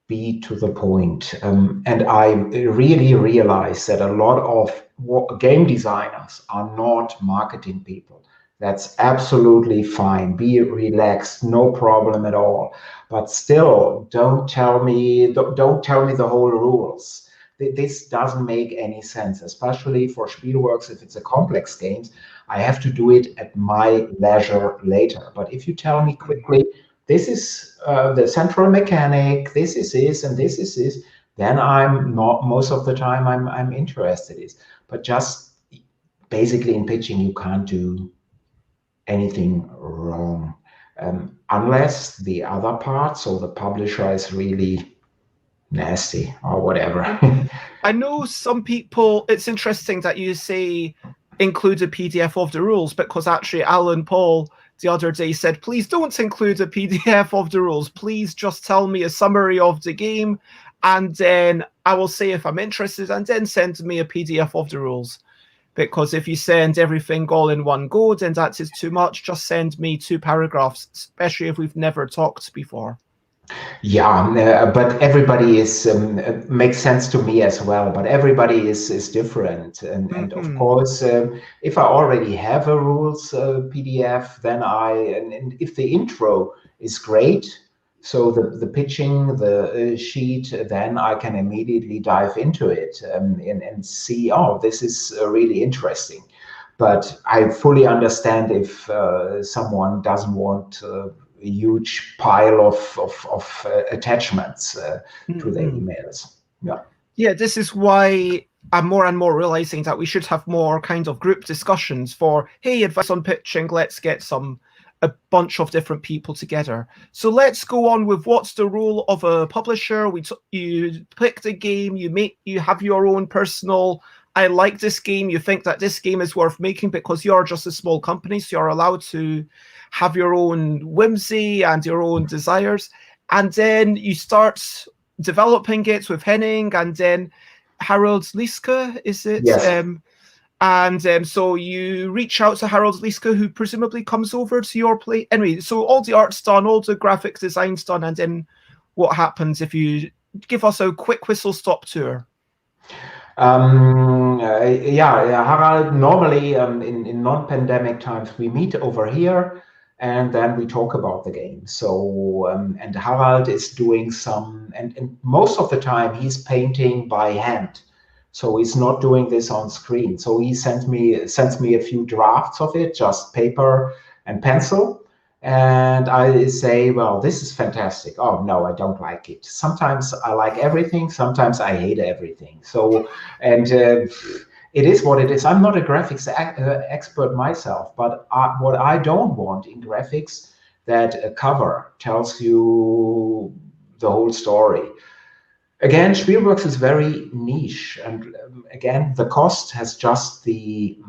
Be to the point. And I really realize that a lot of game designers are not marketing people. That's absolutely fine. Be relaxed, no problem at all. But still, don't tell me the whole rules. This doesn't make any sense, especially for Spielworks. If it's a complex game, I have to do it at my leisure later. But if you tell me quickly, this is the central mechanic, this is this, and this is this, then I'm not, most of the time I'm interested in. But just basically in pitching, you can't do anything wrong, unless the other part, so the publisher is really nasty or whatever. I know some people, it's interesting that you say include a PDF of the rules, because actually Alan Paul the other day said, please don't include a PDF of the rules. Please just tell me a summary of the game, and then I will say if I'm interested, and then send me a PDF of the rules. Because if you send everything all in one go, then that is too much. Just send me 2 paragraphs, especially if we've never talked before. Yeah, but everybody is makes sense to me as well. But everybody is different, and of course, if I already have a rules PDF, then and if the intro is great, so the pitching the sheet, then I can immediately dive into it and see, oh, this is really interesting. But I fully understand if someone doesn't want a huge pile of attachments to their emails. Yeah. Yeah, this is why I'm more and more realizing that we should have more kind of group discussions for, hey, advice on pitching, let's get a bunch of different people together. So let's go on with what's the role of a publisher. You pick the game, you have your own personal, I like this game, you think that this game is worth making because you're just a small company, so you're allowed to have your own whimsy and your own desires. And then you start developing it with Henning and then Harold Lieske, is it? Yes. So you reach out to Harold Lieske, who presumably comes over to your play. Anyway, so all the art's done, all the graphic design's done, and then what happens if you give us a quick whistle-stop tour? Yeah, Harald, normally in non-pandemic times, we meet over here and then we talk about the game. So, and Harald is doing and most of the time he's painting by hand. So he's not doing this on screen. So he sends me a few drafts of it, just paper and pencil. And I say, well, this is fantastic. Oh, no, I don't like it. Sometimes I like everything. Sometimes I hate everything. So, and it is what it is. I'm not a graphics expert myself, but what I don't want in graphics, that a cover tells you the whole story. Again, Spielworks is very niche, and again, the cost has just the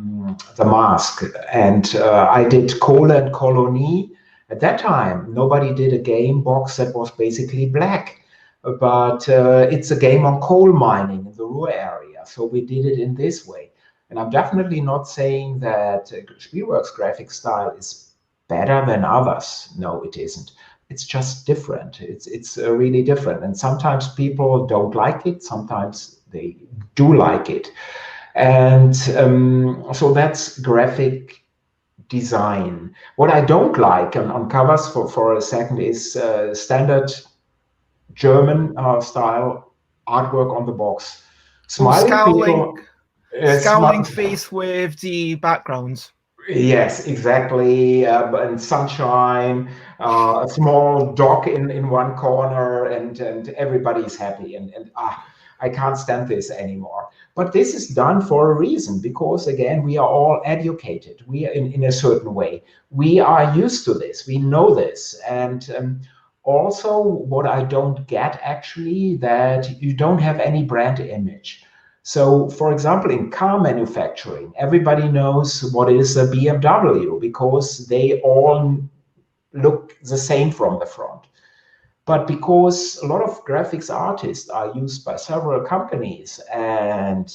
mask. And I did Kohle and Kolonie. At that time, nobody did a game box that was basically black, but it's a game on coal mining in the Ruhr area, so we did it in this way. And I'm definitely not saying that Spielworks graphic style is better than others. No, it isn't. It's just different. It's really different, and sometimes people don't like it. Sometimes they do like it, and so that's graphic design. What I don't like on covers for a second is standard German style artwork on the box. Smiling people, scowling face with the backgrounds. Yes, exactly. And sunshine, a small dog in one corner, and everybody's happy. And I can't stand this anymore. But this is done for a reason, because again, we are all educated. We are in a certain way. We are used to this. We know this. And also, what I don't get actually, that you don't have any brand image. So, for example, in car manufacturing, everybody knows what is a BMW because they all look the same from the front. But because a lot of graphics artists are used by several companies and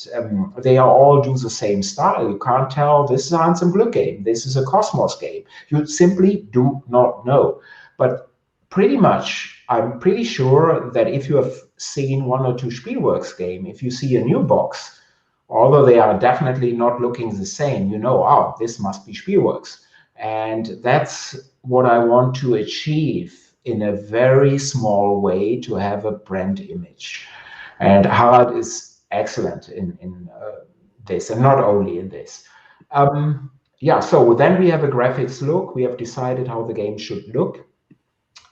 they are all do the same style, you can't tell this is a Hans im Glück game, this is a Cosmos game. You simply do not know. But pretty much, I'm pretty sure that if you have seen 1 or 2 Spielworks game, if you see a new box, although they are definitely not looking the same, you know, oh, this must be Spielworks. And that's what I want to achieve in a very small way, to have a brand image. And Harald is excellent in this, and not only in this. Yeah, so then we have a graphics look. We have decided how the game should look,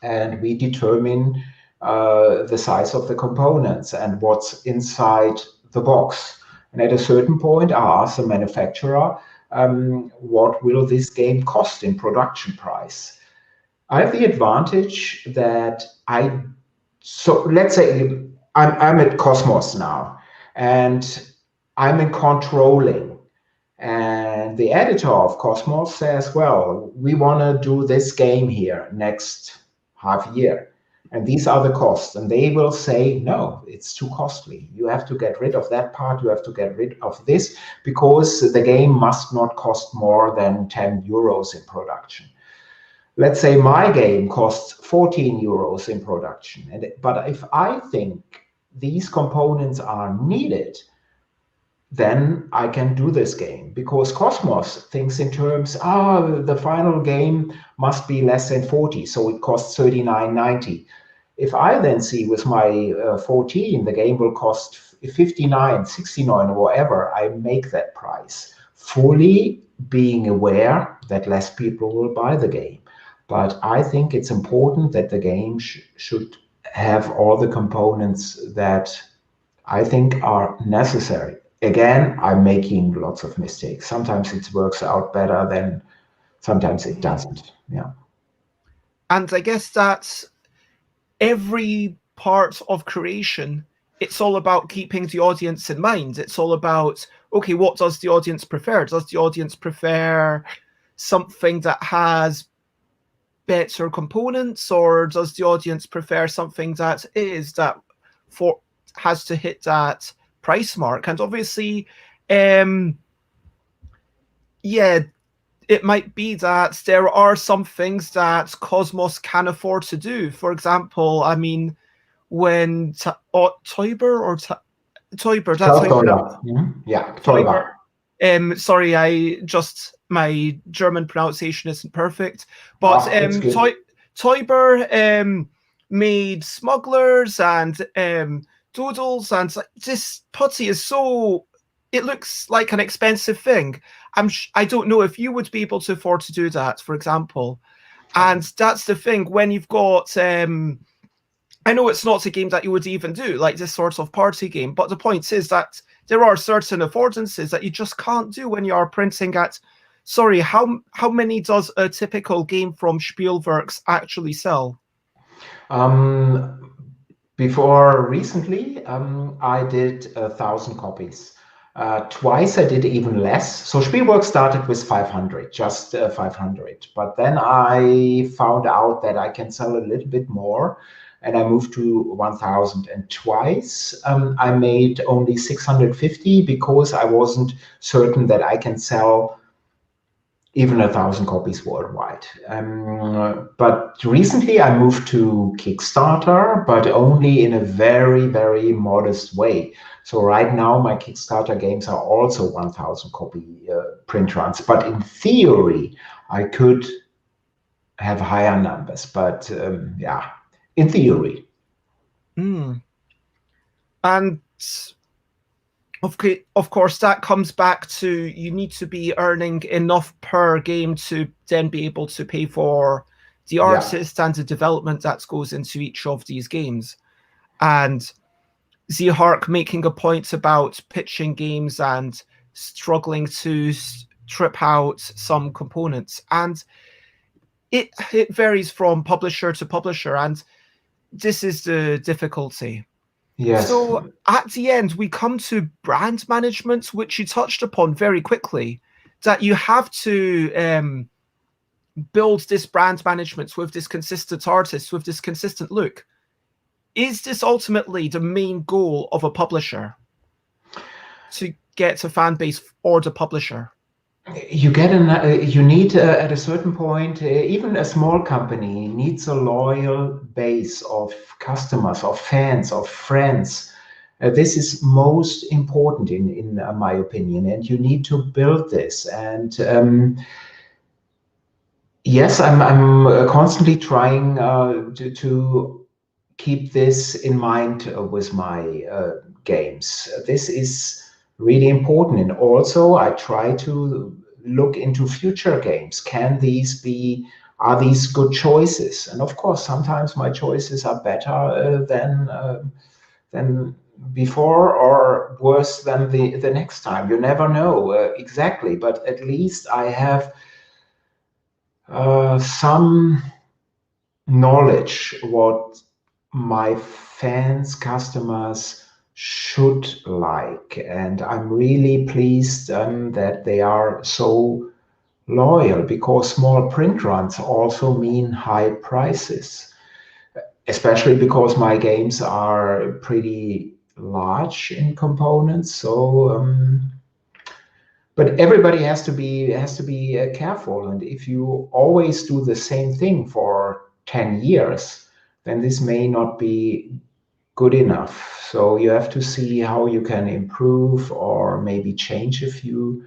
and we determine the size of the components and what's inside the box. And at a certain point, I ask the manufacturer, what will this game cost in production price? I have the advantage that so let's say I'm at Cosmos now, and I'm in controlling. And the editor of Cosmos says, well, we want to do this game here next half year. And these are the costs. And they will say, no, it's too costly. You have to get rid of that part. You have to get rid of this, because the game must not cost more than 10 euros in production. Let's say my game costs 14 euros in production. But if I think these components are needed, then I can do this game, because Cosmos thinks in terms, the final game must be less than 40, so it costs 39.90. If I then see with my 14, the game will cost 59, 69, or whatever, I make that price, fully being aware that less people will buy the game. But I think it's important that the game should have all the components that I think are necessary. Again, I'm making lots of mistakes. Sometimes it works out better than sometimes it doesn't. Yeah. And I guess that's every part of creation. It's all about keeping the audience in mind. It's all about, okay, what does the audience prefer? Does the audience prefer something that has better components, or does the audience prefer something that has to hit that price mark? And obviously, yeah, it might be that there are some things that Cosmos can afford to do. For example, I mean, when Teuber, that's how you pronounce it. Yeah, Teuber. Sorry, my German pronunciation isn't perfect, but Teuber made smugglers and doodles, and this putty is so, it looks like an expensive thing. I don't know if you would be able to afford to do that, for example. And that's the thing, when you've got I know it's not a game that you would even do, like this sort of party game, but the point is that there are certain affordances that you just can't do when you are printing at, sorry, how many does a typical game from Spielworks actually sell? Before recently, I did 1,000 copies. Twice I did even less. So Spielworks started with 500, just 500. But then I found out that I can sell a little bit more, and I moved to 1,000. And twice I made only 650, because I wasn't certain that I can sell even 1,000 copies worldwide. But recently I moved to Kickstarter, but only in a very, very modest way. So right now my Kickstarter games are also 1,000 copy print runs. But in theory, I could have higher numbers. But yeah, in theory. And of course, that comes back to, you need to be earning enough per game to then be able to pay for the artist and the development that goes into each of these games. And Hark making a point about pitching games and struggling to strip out some components. And it varies from publisher to publisher, and this is the difficulty. Yes. So at the end, we come to brand management, which you touched upon very quickly, that you have to build this brand management with this consistent artist, with this consistent look. Is this ultimately the main goal of a publisher, to get a fan base or the publisher? You need at a certain point, even a small company needs a loyal base of customers, of fans, of friends. This is most important in my opinion, and you need to build this. And Yes, I'm constantly trying to keep this in mind with my games. This is really important, and also I try to look into future games. Are these good choices? And of course, sometimes my choices are better than before, or worse than the next time. You never know exactly, but at least I have some knowledge what my fans, customers should like. And I'm really pleased that they are so loyal, because small print runs also mean high prices, especially because my games are pretty large in components. But everybody has to be careful, and if you always do the same thing for 10 years, then this may not be good enough. So you have to see how you can improve or maybe change a few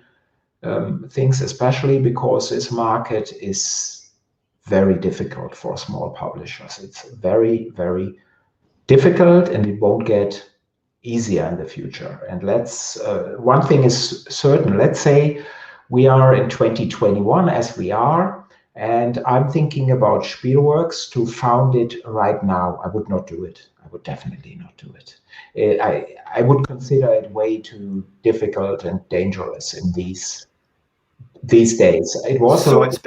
things, especially because this market is very difficult for small publishers. It's very, very difficult, and it won't get easier in the future. And one thing is certain. Let's say we are in 2021, as we are, and I'm thinking about Spielworks to found it right now. I would not do it. I would definitely not do it. I would consider it way too difficult and dangerous in these days. It was a So lot. it's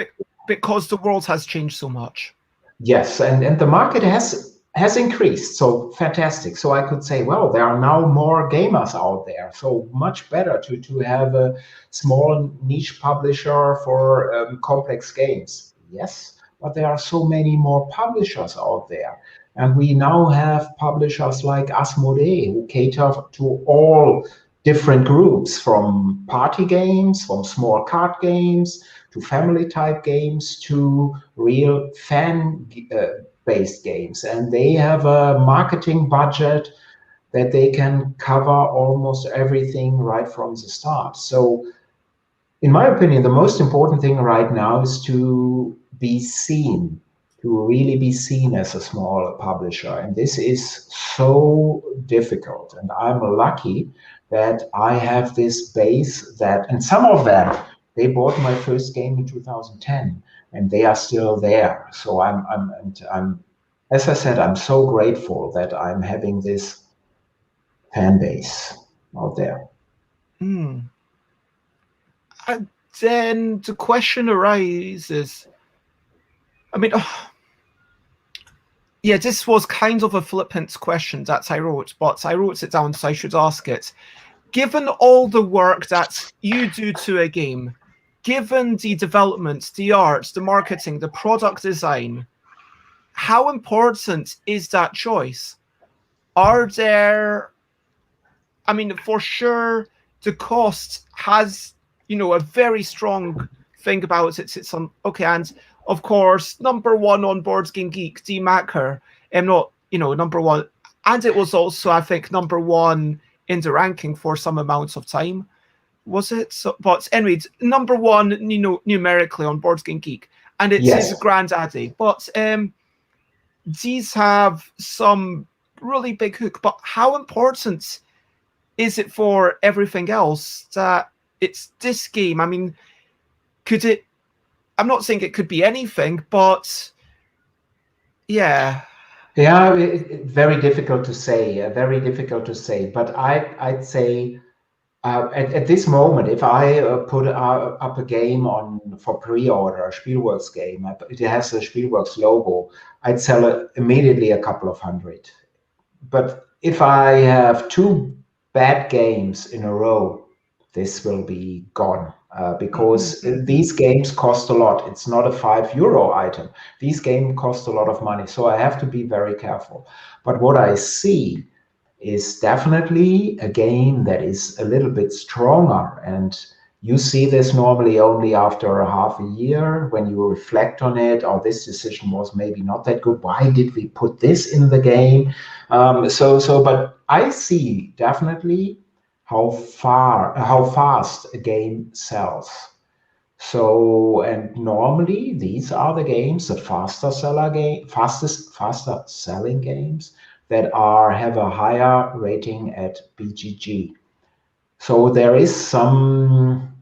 because the world has changed so much. Yes, and the market has increased, so fantastic. So I could say, well, there are now more gamers out there, so much better to have a small niche publisher for complex games. Yes, but there are so many more publishers out there, and we now have publishers like Asmodee who cater to all different groups, from party games, from small card games, to family type games, to real fan based games. And they have a marketing budget that they can cover almost everything right from the start. So, in my opinion, the most important thing right now is to be seen, to really be seen as a small publisher. And this is so difficult. And I'm lucky that I have this base and some of them, they bought my first game in 2010, and they are still there. So as I said, I'm so grateful that I'm having this fan base out there. Hmm. And then the question arises, I mean, yeah, this was kind of a flippant question that I wrote, but I wrote it down, so I should ask it. Given all the work that you do to a game, given the development, the art, the marketing, the product design, how important is that choice? Are there, I mean, for sure, the cost has, a very strong thing about it. It's on, okay, and of course, number one on Board Game Geek, D Macker, not, number one. And it was also, I think, number one in the ranking for some amount of time. Was it? So, but anyway, number one, numerically on Board Game Geek. And it's his Yes. granddaddy. But these have some really big hook. But how important is it for everything else that it's this game? I mean, could it, I'm not saying it could be anything, but yeah. Yeah, very difficult to say. Very difficult to say. But I'd say at this moment, if I put up a game on for pre-order, a Spielworks game, it has a Spielworks logo, I'd sell it immediately a couple of hundred. But if I have two bad games in a row, this will be gone because these games cost a lot. It's not a €5 item. These games cost a lot of money. So I have to be very careful. But what I see is definitely a game that is a little bit stronger. And you see this normally only after a half a year when you reflect on it. Oh, this decision was maybe not that good. Why did we put this in the game? But I see definitely how fast a game sells. So, and normally these are the games, the faster selling games that have a higher rating at BGG. So there is some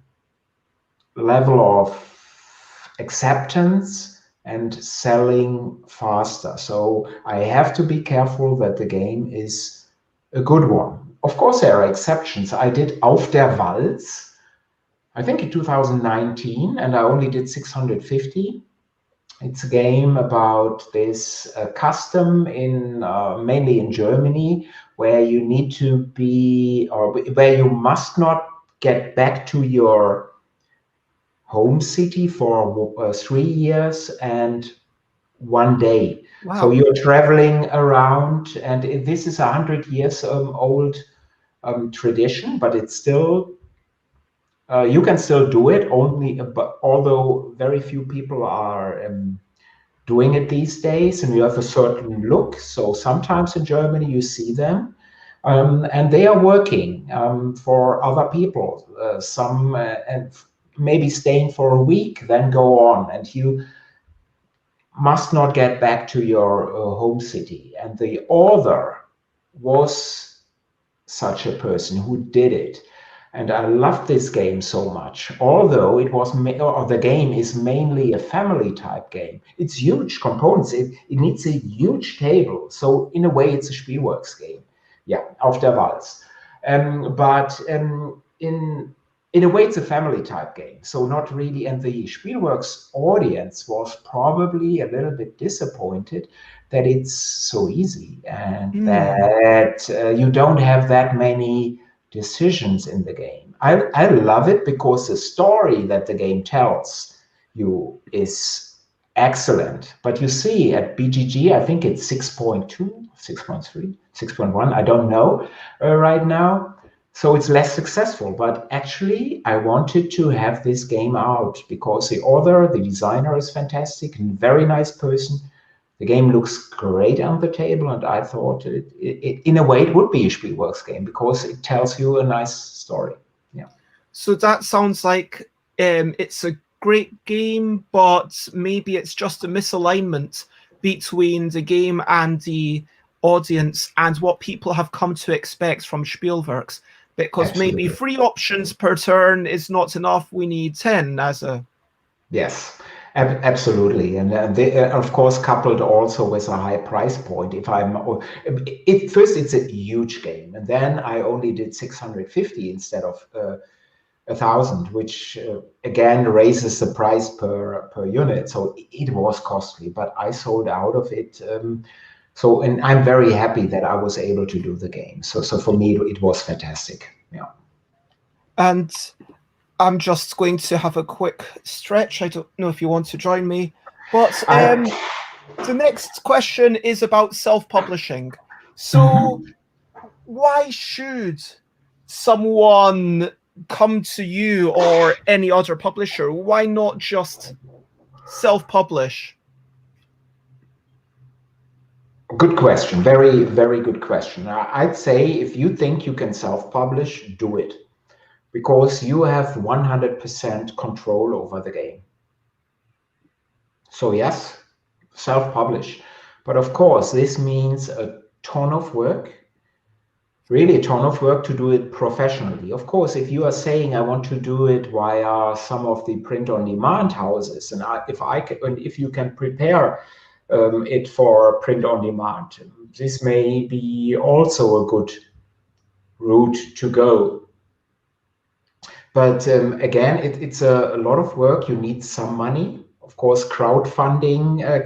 level of acceptance and selling faster. So I have to be careful that the game is a good one. Of course, there are exceptions. I did Auf der Walz, I think in 2019, and I only did 650. It's a game about this custom in mainly in Germany, where you need to be, or where you must not get back to your home city for 3 years and 1 day. So Wow. you're traveling around, and this is 100 years old tradition, but it's still you can still do it. Only, but although very few people are doing it these days, and you have a certain look. So sometimes in Germany you see them, and they are working for other people. Some and maybe staying for a week, then go on, and you must not get back to your home city. And the author was such a person who did it. And I love this game so much, although the game is mainly a family type game. It's huge components. It needs a huge table. So in a way, it's a Spielworks game. Yeah, Auf der Walz. But in a way, it's a family type game. So not really. And the Spielworks audience was probably a little bit disappointed that it's so easy and that you don't have that many decisions in the game. I love it because the story that the game tells you is excellent. But you see at BGG, I think it's 6.2, 6.3, 6.1, I don't know right now. So it's less successful. But actually, I wanted to have this game out because the author, the designer is fantastic and very nice person. The game looks great on the table, and I thought in a way it would be a Spielworks game because it tells you a nice story. Yeah. So that sounds like it's a great game, but maybe it's just a misalignment between the game and the audience and what people have come to expect from Spielworks. Because Absolutely. maybe 3 options per turn is not enough. We need 10 as a... Yes, absolutely. And of course, coupled also with a high price point. First, it's a huge game. And then I only did 650 instead of 1,000, which again raises the price per unit. So it was costly, but I sold out of it. And I'm very happy that I was able to do the game. So for me, it was fantastic. Yeah. And I'm just going to have a quick stretch. I don't know if you want to join me, but the next question is about self-publishing. So why should someone come to you or any other publisher? Why not just self-publish? Good question. Very, very good question. I'd say if you think you can self-publish, do it, because you have 100% control over the game. So yes, self-publish. But of course, this means a ton of work, really a ton of work to do it professionally. Of course, if you are saying I want to do it via some of the print-on-demand houses, and if you can prepare it for print on demand, this may be also a good route to go. But again, it's a lot of work. You need some money. Of course, crowdfunding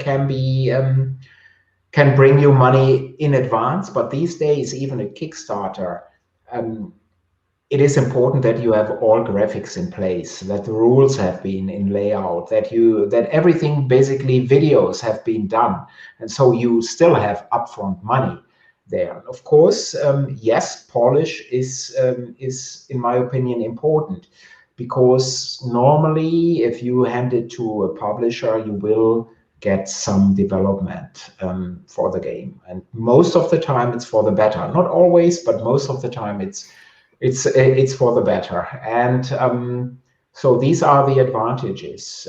can bring you money in advance. But these days, even a Kickstarter, it is important that you have all graphics in place, that the rules have been in layout, that everything, basically videos have been done. And so you still have upfront money there. Of course, yes, polish is in my opinion important, because normally if you hand it to a publisher, you will get some development for the game. And most of the time it's for the better. Not always, but most of the time it's for the better. And So these are the advantages.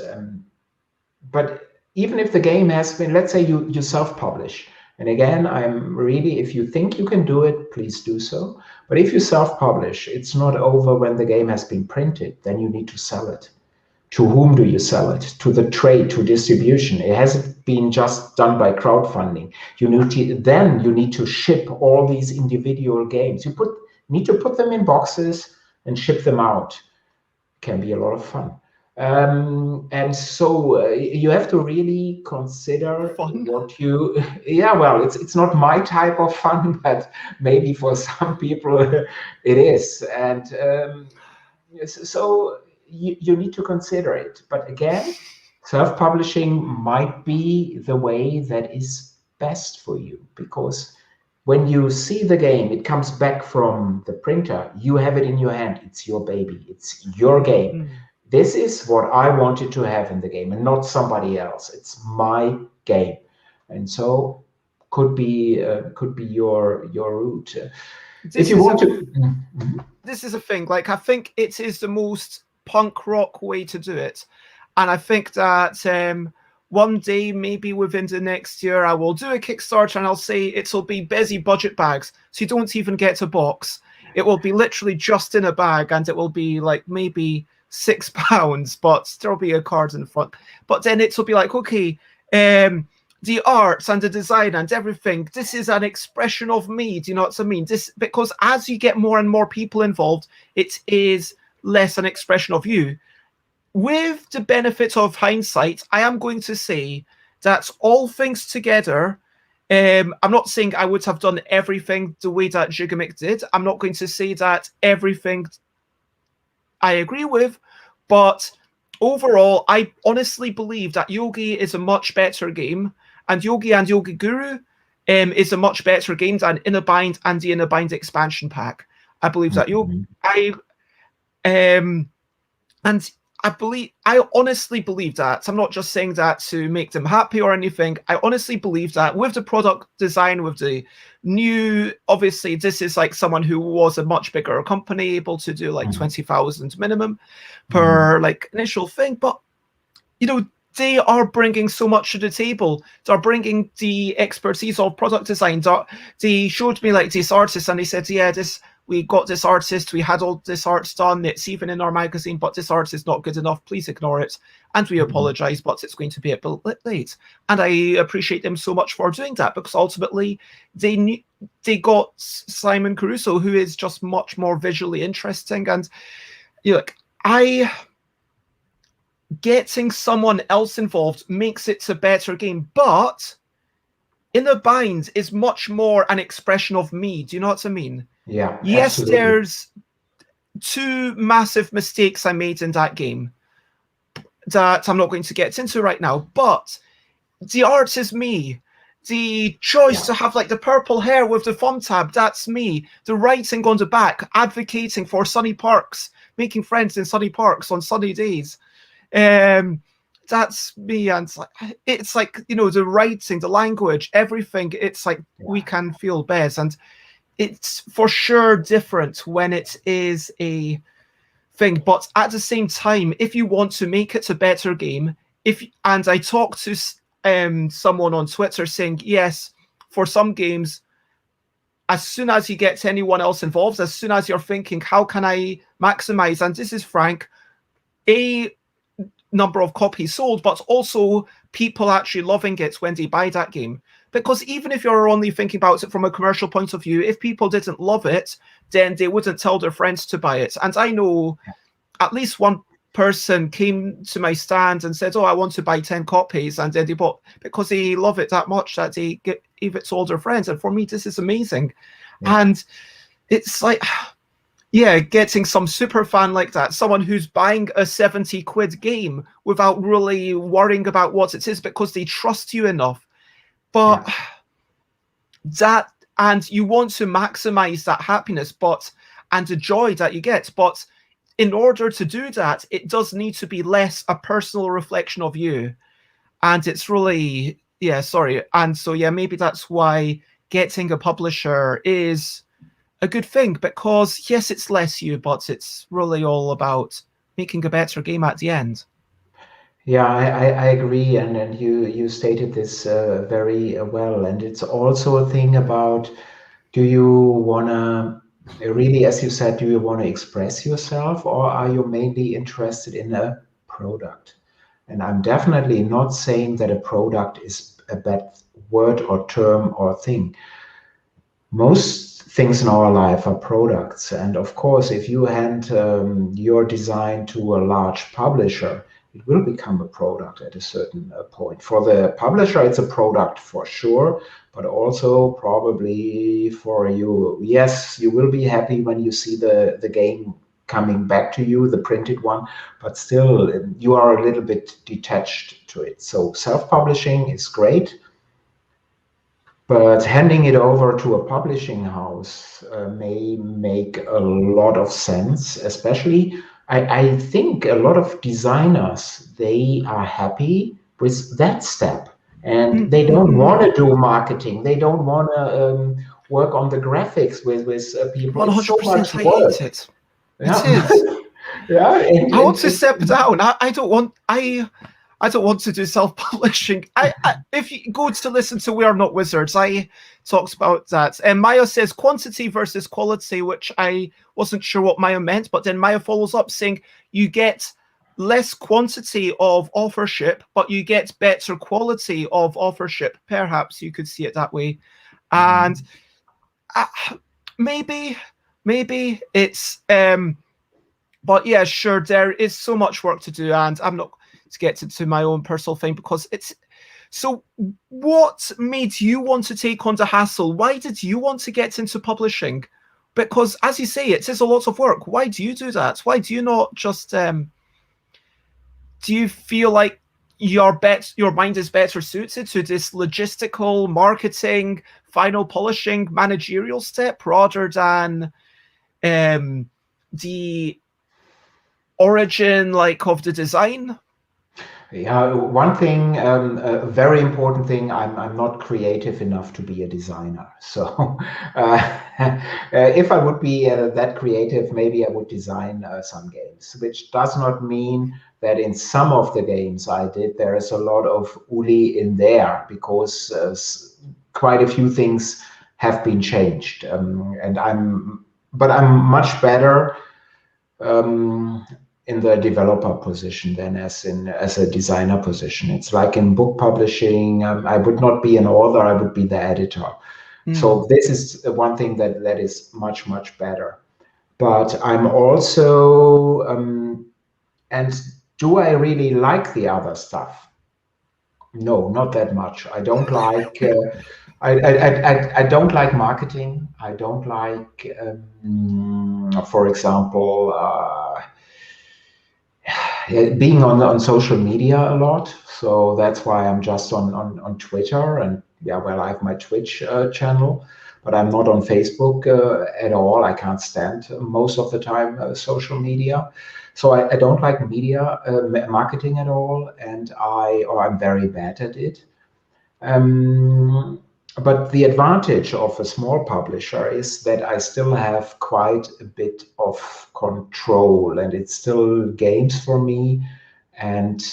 But even if the game has been, let's say you self-publish, and again, I'm really, if you think you can do it, please do so. But if you self-publish, it's not over when the game has been printed. Then you need to sell it. To whom do you sell it? To the trade, to distribution. It hasn't been just done by crowdfunding. You need to ship all these individual games. You need to put them in boxes and ship them out. Can be a lot of fun. And so you have to really consider what you, yeah, well, it's not my type of fun, but maybe for some people it is. And so you need to consider it. But again, self-publishing might be the way that is best for you, because when you see the game, it comes back from the printer, you have it in your hand, it's your baby, it's your game. This is what I wanted to have in the game and not somebody else. It's my game. And so could be your route. If you want to, this is a thing. Like, I think it is the most punk rock way to do it, and I think that one day, maybe within the next year, I will do a Kickstarter and I'll say it'll be busy budget bags, so you don't even get a box. It will be literally just in a bag, and it will be like maybe £6, but there'll be a card in the front. But then it'll be like, okay, the arts and the design and everything, this is an expression of me. Do you know what I mean? This, because as you get more and more people involved, it is less an expression of you. With the benefit of hindsight, I am going to say that all things together, I'm not saying I would have done everything the way that Gigamic did. I'm not going to say that everything I agree with, but overall, I honestly believe that Yogi is a much better game, and Yogi Guru is a much better game than Inner Bind and the Inner Bind expansion pack. I believe that I honestly believe that. I'm not just saying that to make them happy or anything. I honestly believe that with the product design, with the new, obviously this is like someone who was a much bigger company, able to do like 20,000 minimum per like initial thing. But, you know, they are bringing so much to the table. They're bringing the expertise of product design. They showed me like this artist and they said, yeah, we got this artist, we had all this art done, it's even in our magazine, but this art is not good enough, please ignore it. And we apologize, but it's going to be a bit late. And I appreciate them so much for doing that, because ultimately they got Simon Caruso, who is just much more visually interesting. And you know, getting someone else involved makes it a better game, but Inner Bind is much more an expression of me. Do you know what I mean? Yeah. Yes, absolutely. There's 2 massive mistakes I made in that game that I'm not going to get into right now, but the art is me. The choice to have like the purple hair with the thumb tab, that's me. The writing on the back, advocating for sunny parks, making friends in sunny parks on sunny days. That's me. And it's like, you know, the writing, the language, everything, it's like we can feel best. And it's for sure different when it is a thing. But at the same time, if you want to make it a better game, and I talked to someone on Twitter saying, yes, for some games, as soon as you get anyone else involved, as soon as you're thinking, how can I maximize, and this is Frank, a number of copies sold, but also people actually loving it when they buy that game. Because even if you're only thinking about it from a commercial point of view, if people didn't love it, then they wouldn't tell their friends to buy it. And I know at least one person came to my stand and said, oh, I want to buy 10 copies. And then they bought, because they love it that much that they gave it to all their friends. And for me, this is amazing. And it's like, yeah, getting some super fan like that, someone who's buying a 70 quid game without really worrying about what it is because they trust you enough. But that, and you want to maximize that happiness, and the joy that you get. But in order to do that, it does need to be less a personal reflection of you. And it's really, And so, maybe that's why getting a publisher is a good thing, because yes, it's less you, but it's really all about making a better game at the end. Yeah, I agree, and you stated this very well, and it's also a thing about, do you wanna really, as you said, do you want to express yourself, or are you mainly interested in a product? And I'm definitely not saying that a product is a bad word or term or thing. Most things in our life are products. And of course, if you hand your design to a large publisher, it will become a product at a certain point. For the publisher, it's a product for sure, but also probably for you. Yes, you will be happy when you see the game coming back to you, the printed one, but still you are a little bit detached to it. So self-publishing is great, but handing it over to a publishing house may make a lot of sense. Especially, I think a lot of designers, they are happy with that step, and they don't want to do marketing. They don't want to work on the graphics with people. It's so 100%, much I hate work. it. It Yeah, is. yeah, I want to step down. I don't want. I don't want to do self-publishing. If you go to listen to We Are Not Wizards, I talks about that. And Maya says quantity versus quality, which I wasn't sure what Maya meant, but then Maya follows up saying you get less quantity of authorship, but you get better quality of authorship. Perhaps you could see it that way. And maybe it's but yeah, sure, there is so much work to do, and I'm not to get to my own personal thing because it's so. What made you want to take on the hassle? Why did you want to get into publishing? Because as you say, it is a lot of work. Why do you do that? Why do you not just do you feel like your mind is better suited to this logistical marketing, final polishing, managerial step rather than the origin of the design? Yeah, one thing, a very important thing, I'm not creative enough to be a designer. So if I would be that creative, maybe I would design some games, which does not mean that in some of the games I did, there is a lot of Uli in there, because quite a few things have been changed. But I'm much better in the developer position than as a designer position. It's like in book publishing, I would not be an author, I would be the editor. So this is one thing that is much better. But I'm also and do I really like the other stuff? No, not that much. I don't like I don't like marketing. I don't like for example being on social media a lot. So that's why I'm just on Twitter, and yeah, well, I have my Twitch channel, but I'm not on Facebook at all. I can't stand most of the time social media. So I don't like media marketing at all, and I'm very bad at it. But the advantage of a small publisher is that I still have quite a bit of control, and it's still games for me and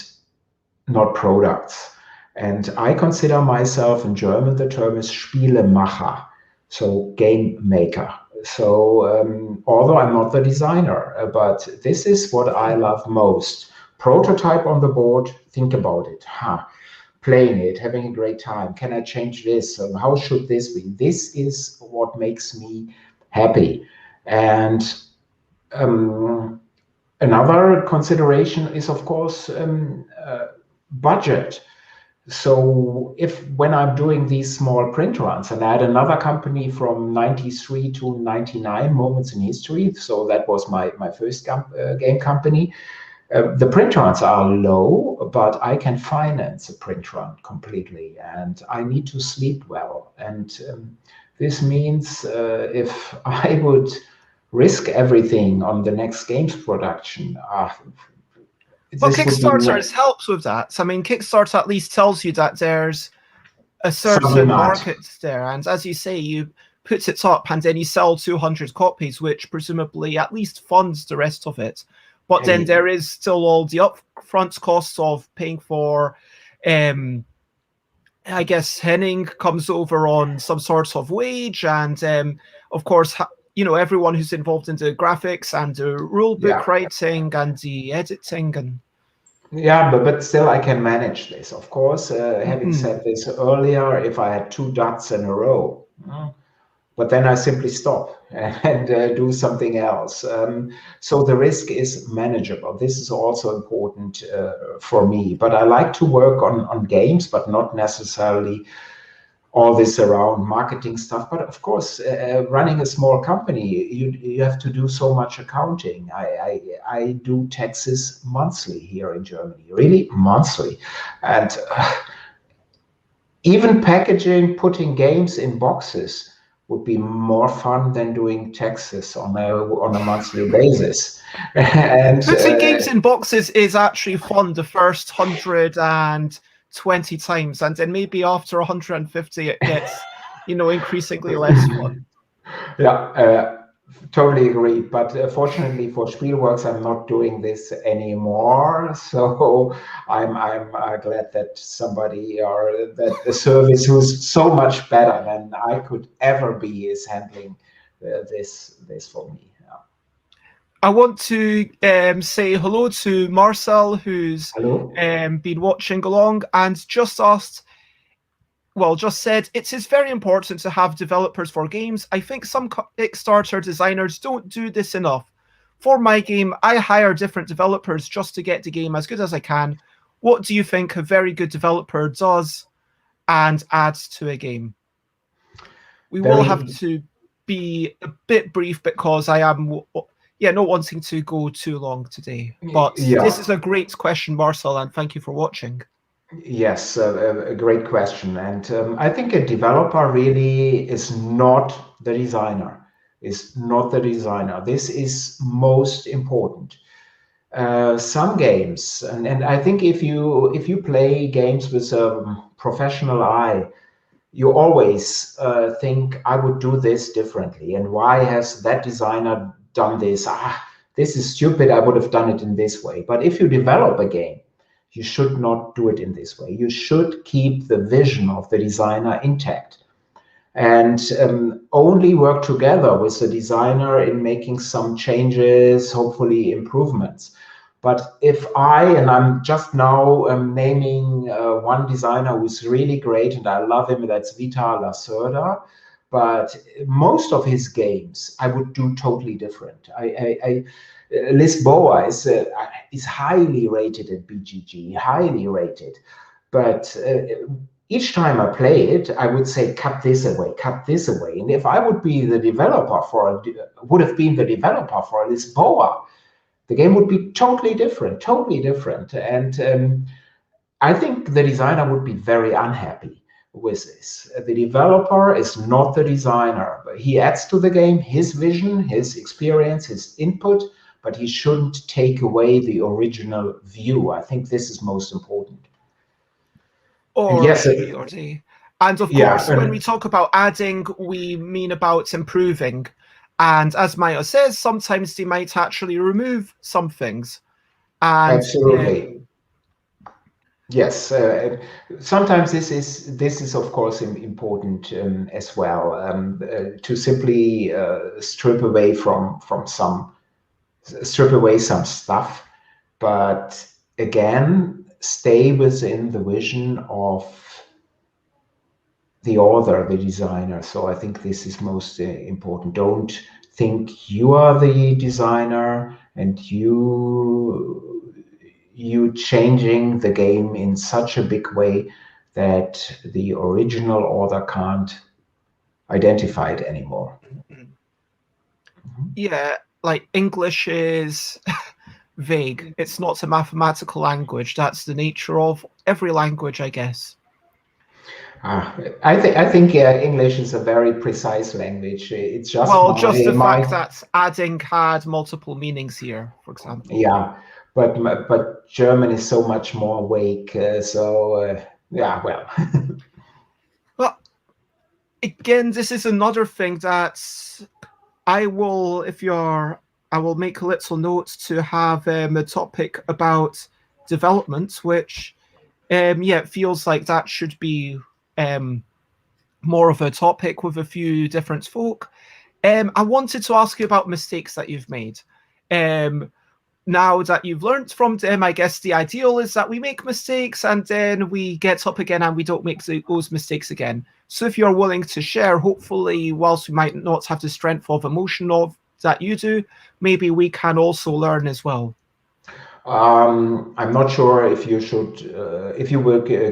not products. And I consider myself, in German, the term is Spielemacher, so game maker. So although I'm not the designer, but this is what I love most. Prototype on the board, think about it. Playing it, having a great time. Can I change this? How should this be? This is what makes me happy. And another consideration is, of course, budget. So when I'm doing these small print runs, and I had another company from 93 to 99, Moments in History, so that was my first game company. The print runs are low, but I can finance a print run completely, and I need to sleep well. And this means if I would risk everything on the next game's production, Well, Kickstarter helps with that. I mean, Kickstarter at least tells you that there's a certain market there, and as you say, you put it up and then you sell 200 copies, which presumably at least funds the rest of it. but then there is still all the upfront costs of paying for, I guess Henning comes over on some sort of wage, and of course, everyone who's involved in the graphics and the rule book writing and the editing and. Yeah, but still I can manage this. Of course, having said this earlier, if I had 2 dots in a row, but then I simply stop and do something else. So the risk is manageable. This is also important for me. But I like to work on games, but not necessarily all this around marketing stuff. But of course, running a small company, you have to do so much accounting. I do taxes monthly here in Germany, really monthly. And even packaging, putting games in boxes would be more fun than doing taxes on a monthly basis. And putting games in boxes is actually fun the first 120 times, and then maybe after 150 it gets increasingly less fun. Yeah, totally agree. But fortunately for Spielworks, I'm not doing this anymore. So I'm glad that somebody or that the service who's so much better than I could ever be is handling this for me. Yeah. I want to say hello to Marcel, who's been watching along and just said it is very important to have developers for games. I think some Kickstarter designers don't do this enough. For my game, I hire different developers just to get the game as good as I can. What do you think a very good developer does and adds to a game? We will have to be a bit brief because I am not wanting to go too long today. But this is a great question, Marcel, and thank you for watching. Yes, a great question. And I think a developer really is not the designer, This is most important. Some games, and I think if you play games with a professional eye, you always think, I would do this differently. And why has that designer done this? This is stupid. I would have done it in this way. But if you develop a game, you should not do it in this way. You should keep the vision of the designer intact and only work together with the designer in making some changes, hopefully improvements. But if I'm just now naming one designer who's really great and I love him, that's Vital Lacerda. But most of his games I would do totally different. Lisboa is highly rated at BGG, highly rated. But each time I play it, I would say, cut this away. And if I would be the developer would have been the developer for Lisboa, the game would be totally different. And I think the designer would be very unhappy with this. The developer is not the designer. He adds to the game his vision, his experience, his input, but he shouldn't take away the original view. I think this is most important. And of course, when we talk about adding, we mean about improving. And as Maya says, sometimes they might actually remove some things. And, absolutely. Yes, sometimes this is of course important as well, to simply strip away some stuff, but again stay within the vision of the author, the designer. So I think this is most important. Don't think you are the designer and you changing the game in such a big way that the original author can't identify it anymore. Yeah, like English is vague. It's not a mathematical language. That's the nature of every language, I guess. I think English is a very precise language. It's just just the fact that adding had multiple meanings here, for example. Yeah, but German is so much more vague. Yeah, well. Well, again, this is another thing that I will, if you're I will make a little note to have a topic about development, which it feels like that should be more of a topic with a few different folk. I wanted to ask you about mistakes that you've made. Now that you've learned from them, I guess the ideal is that we make mistakes and then we get up again and we don't make those mistakes again. So if you're willing to share, hopefully, whilst we might not have the strength of emotion of that you do, maybe we can also learn as well. I'm not sure if you should, if you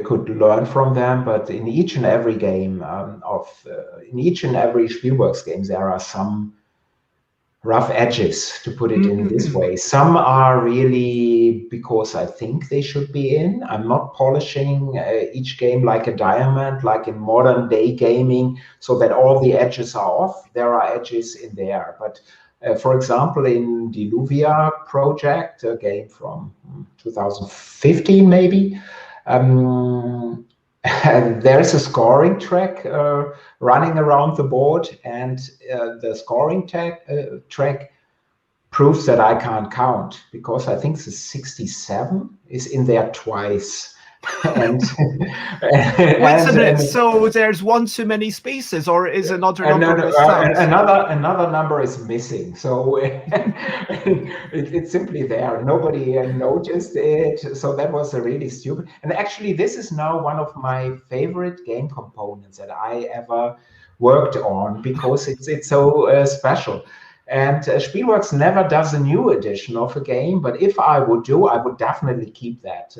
could learn from them, but in each and every game in each and every Spielworks game, there are some rough edges, to put it in this way. Some are really because I think they should be in. I'm not polishing each game like a diamond, like in modern day gaming, so that all the edges are off. There are edges in there, but for example, in Diluvia project, a game from 2015 maybe, and there's a scoring track running around the board, and the scoring track proves that I can't count, because I think the 67 is in there twice. And wait a minute, so there's one too many spaces, or is another number missed out? Another number is missing, so it's simply there. Nobody noticed it, so that was really stupid. And actually, this is now one of my favorite game components that I ever worked on, because it's so special. And Spielworks never does a new edition of a game, but if I would definitely keep that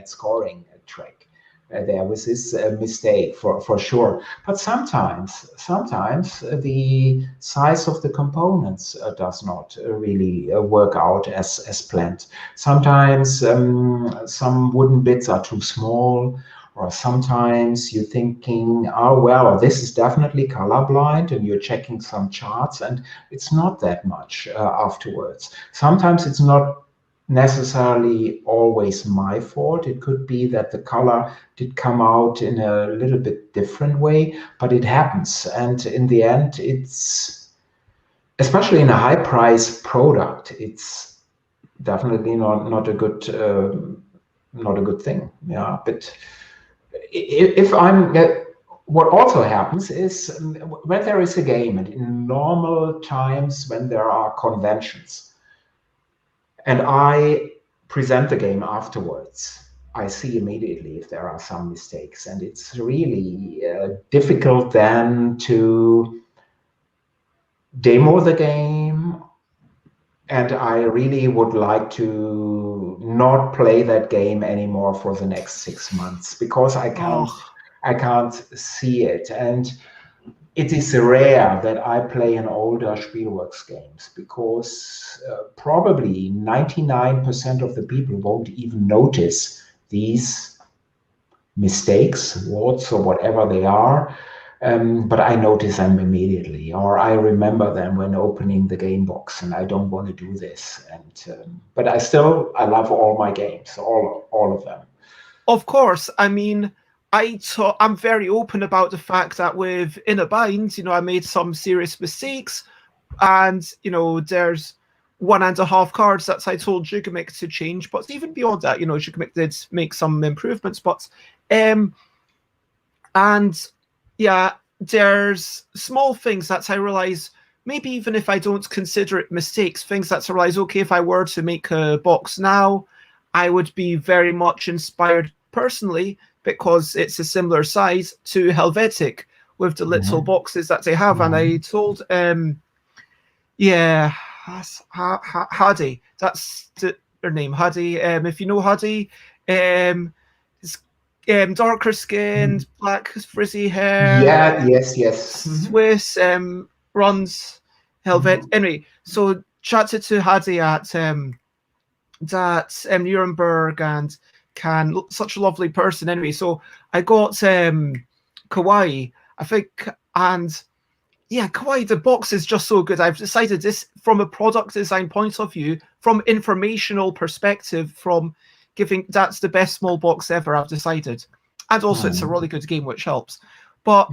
scoring track there with this mistake for sure. But sometimes the size of the components does not really work out as planned. Sometimes some wooden bits are too small, or sometimes you're thinking, oh, well, this is definitely colorblind, and you're checking some charts, and it's not that much afterwards. Sometimes it's not necessarily always my fault. It could be that the color did come out in a little bit different way, but it happens. And in the end, it's, especially in a high price product, it's definitely not a good thing. Yeah, but if I'm, what also happens is when there is a game, and in normal times when there are conventions, and I present the game afterwards, I see immediately if there are some mistakes, and it's really difficult then to demo the game. And I really would like to not play that game anymore for the next 6 months, because I can't see it. And it is rare that I play an older Spielworks games, because probably 99% of the people won't even notice these mistakes, warts or whatever they are. But I notice them immediately, or I remember them when opening the game box, and I don't want to do this. And but I love all my games, all of them. Of course, I mean, I'm very open about the fact that with In a Bind, I made some serious mistakes, and there's 1.5 cards that I told Jugamic to change, but even beyond that, Jugamic did make some improvements, but and yeah, there's small things that I realize, maybe even if I don't consider it mistakes, things that I realize, okay, if I were to make a box now, I would be very much inspired personally, because it's a similar size to Helvetic with the little boxes that they have. And I told, Hadi, that's her name, Hadi. If you know Hadi, darker skinned, black frizzy hair. Yeah, yes. Swiss, runs Helvet. Anyway, so chatted to Hadi at Nuremberg, and such a lovely person. Anyway, so I got Kawaii, I think, and yeah, Kawaii, the box is just so good. I've decided this from a product design point of view, from informational perspective, from that's the best small box ever, I've decided. And also it's a really good game, which helps. But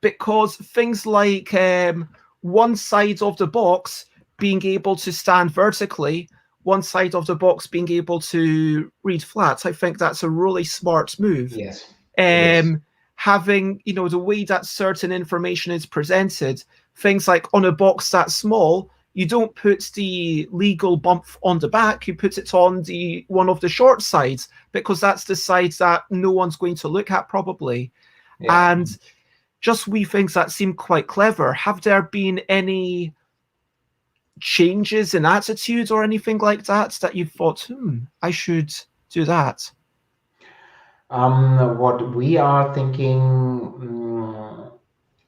because things like one side of the box being able to stand vertically, one side of the box being able to read flat. I think that's a really smart move. Yes. It is. Having, the way that certain information is presented, things like on a box that small, you don't put the legal bump on the back, you put it on the one of the short sides, because that's the side that no one's going to look at probably. Yeah. And just wee things that seem quite clever. Have there been any changes in attitudes or anything like that you thought, I should do that? What we are thinking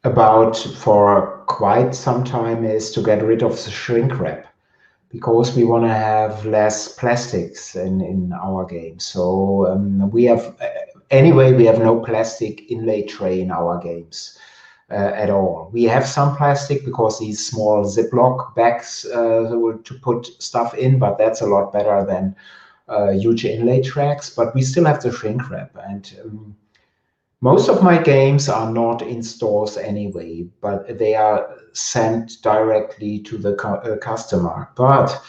about for quite some time is to get rid of the shrink wrap, because we want to have less plastics in our games. So we have no plastic inlay tray in our games at all. We have some plastic because these small Ziploc bags to put stuff in, but that's a lot better than huge inlay tracks. But we still have the shrink wrap, and most of my games are not in stores anyway, but they are sent directly to the customer. But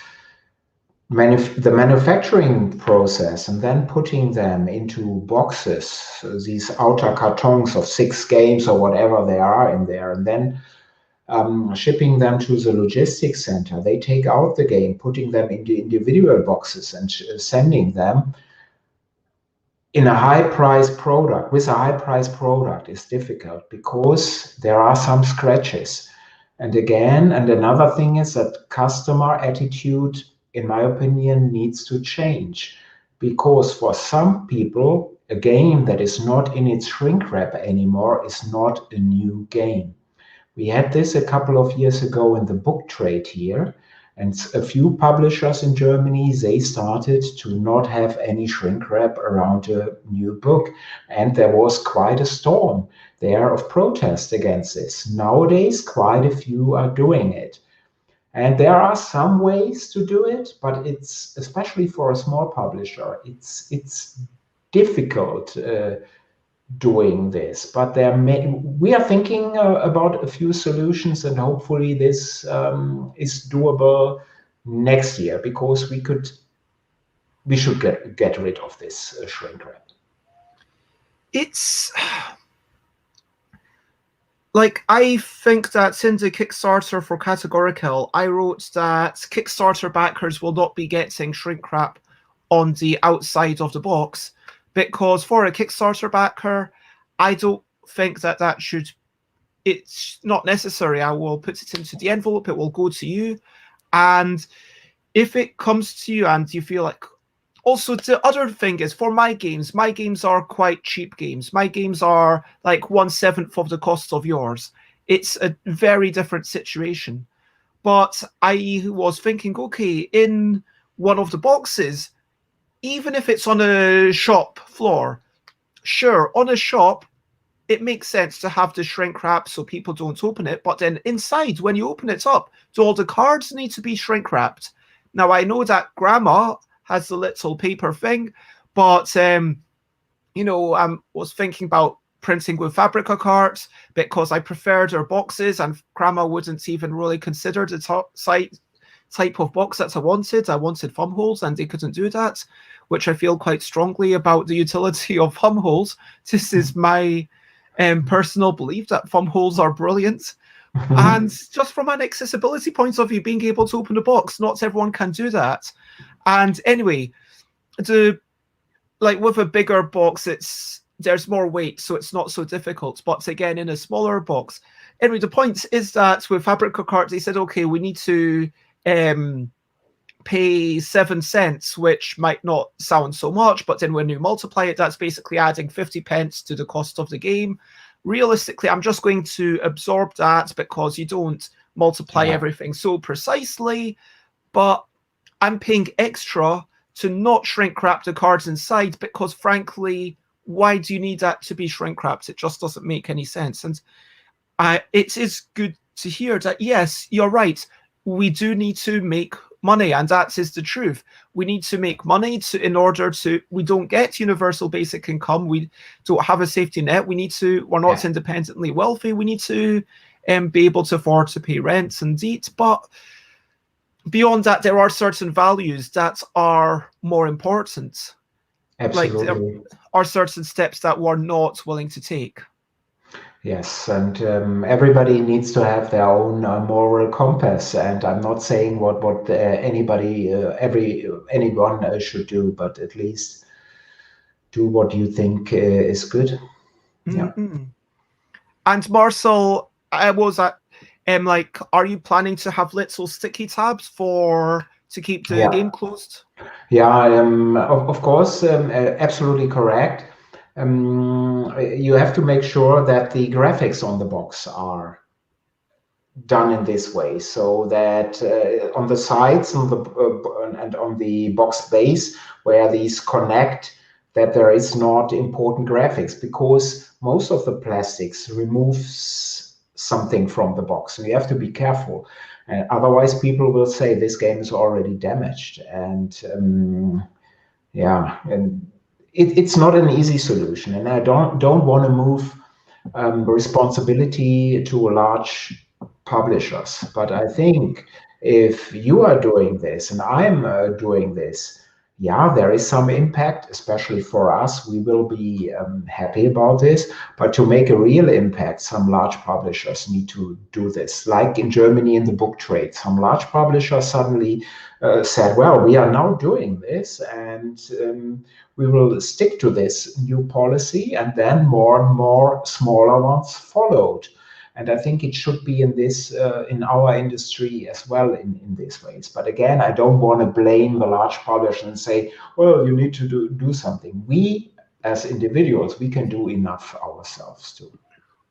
the manufacturing process and then putting them into boxes, these outer cartons of 6 games or whatever they are in there, and then shipping them to the logistics center, they take out the game, putting them into individual boxes and sending them in a high price product. With a high price product is difficult because there are some scratches. And again, and another thing is that customer attitude, in my opinion, needs to change, because for some people, a game that is not in its shrink wrap anymore is not a new game. We had this a couple of years ago in the book trade here, and a few publishers in Germany, they started to not have any shrink wrap around a new book. And there was quite a storm there of protest against this. Nowadays, quite a few are doing it. And there are some ways to do it, but it's, especially for a small publisher, it's difficult doing this. But we are thinking about a few solutions, and hopefully this is doable next year, because we should get rid of this shrink wrap. It's like, I think that in the Kickstarter for Categorical, I wrote that Kickstarter backers will not be getting shrink wrap on the outside of the box, because for a Kickstarter backer, I don't think that it's not necessary. I will put it into the envelope, it will go to you. And if it comes to you and you feel like, also, the other thing is, for my games are quite cheap games. My games are like 1/7 of the cost of yours. It's a very different situation. But I was thinking, okay, in one of the boxes, even if it's on a shop floor, sure, on a shop, it makes sense to have the shrink wrap so people don't open it. But then inside, when you open it up, do all the cards need to be shrink wrapped? Now, I know that grandma has the little paper thing, but I was thinking about printing with Fabrica cards because I prefer their boxes, and grandma wouldn't even really consider the type of box that I wanted. I wanted thumb holes, and they couldn't do that, which I feel quite strongly about the utility of thumb holes. This is my personal belief that thumb holes are brilliant. And just from an accessibility point of view, being able to open a box, not everyone can do that. And anyway, with a bigger box, there's more weight, so it's not so difficult. But again, in a smaller box, anyway, the point is that with Fabrica cards, they said, okay, we need to pay 7 cents, which might not sound so much, but then when you multiply it, that's basically adding 50 pence to the cost of the game. Realistically, I'm just going to absorb that because you don't multiply everything so precisely, but I'm paying extra to not shrink wrap the cards inside, because frankly, why do you need that to be shrink wrapped? It just doesn't make any sense. And it is good to hear that, yes, you're right, we do need to make money, and that is the truth. We need to make money in order to, we don't get universal basic income, we don't have a safety net, we're not independently wealthy, we need to be able to afford to pay rent and eat. But beyond that, there are certain values that are more important. Like there Absolutely. are certain steps that we're not willing to take. Yes, and everybody needs to have their own moral compass. And I'm not saying what anybody, anyone should do, but at least do what you think is good. Yeah. Mm-mm. And Marcel, I was at, like, are you planning to have little sticky tabs to keep the Yeah. game closed? Yeah, of course, absolutely correct. You have to make sure that the graphics on the box are done in this way, so that on the sides and on the box base where these connect, that there is not important graphics, because most of the plastics removes something from the box, and you have to be careful. Otherwise, people will say this game is already damaged, and yeah, and it's not an easy solution, and I don't want to move responsibility to large publishers. But I think if you are doing this and I'm doing this, yeah, there is some impact, especially for us. We will be happy about this. But to make a real impact, some large publishers need to do this. Like in Germany in the book trade, some large publishers suddenly said, well, we are now doing this, and we will stick to this new policy, and then more and more smaller ones followed. And I think it should be in this in our industry as well in these ways. But again, I don't want to blame the large publisher and say, well, you need to do something. We as individuals, we can do enough ourselves too.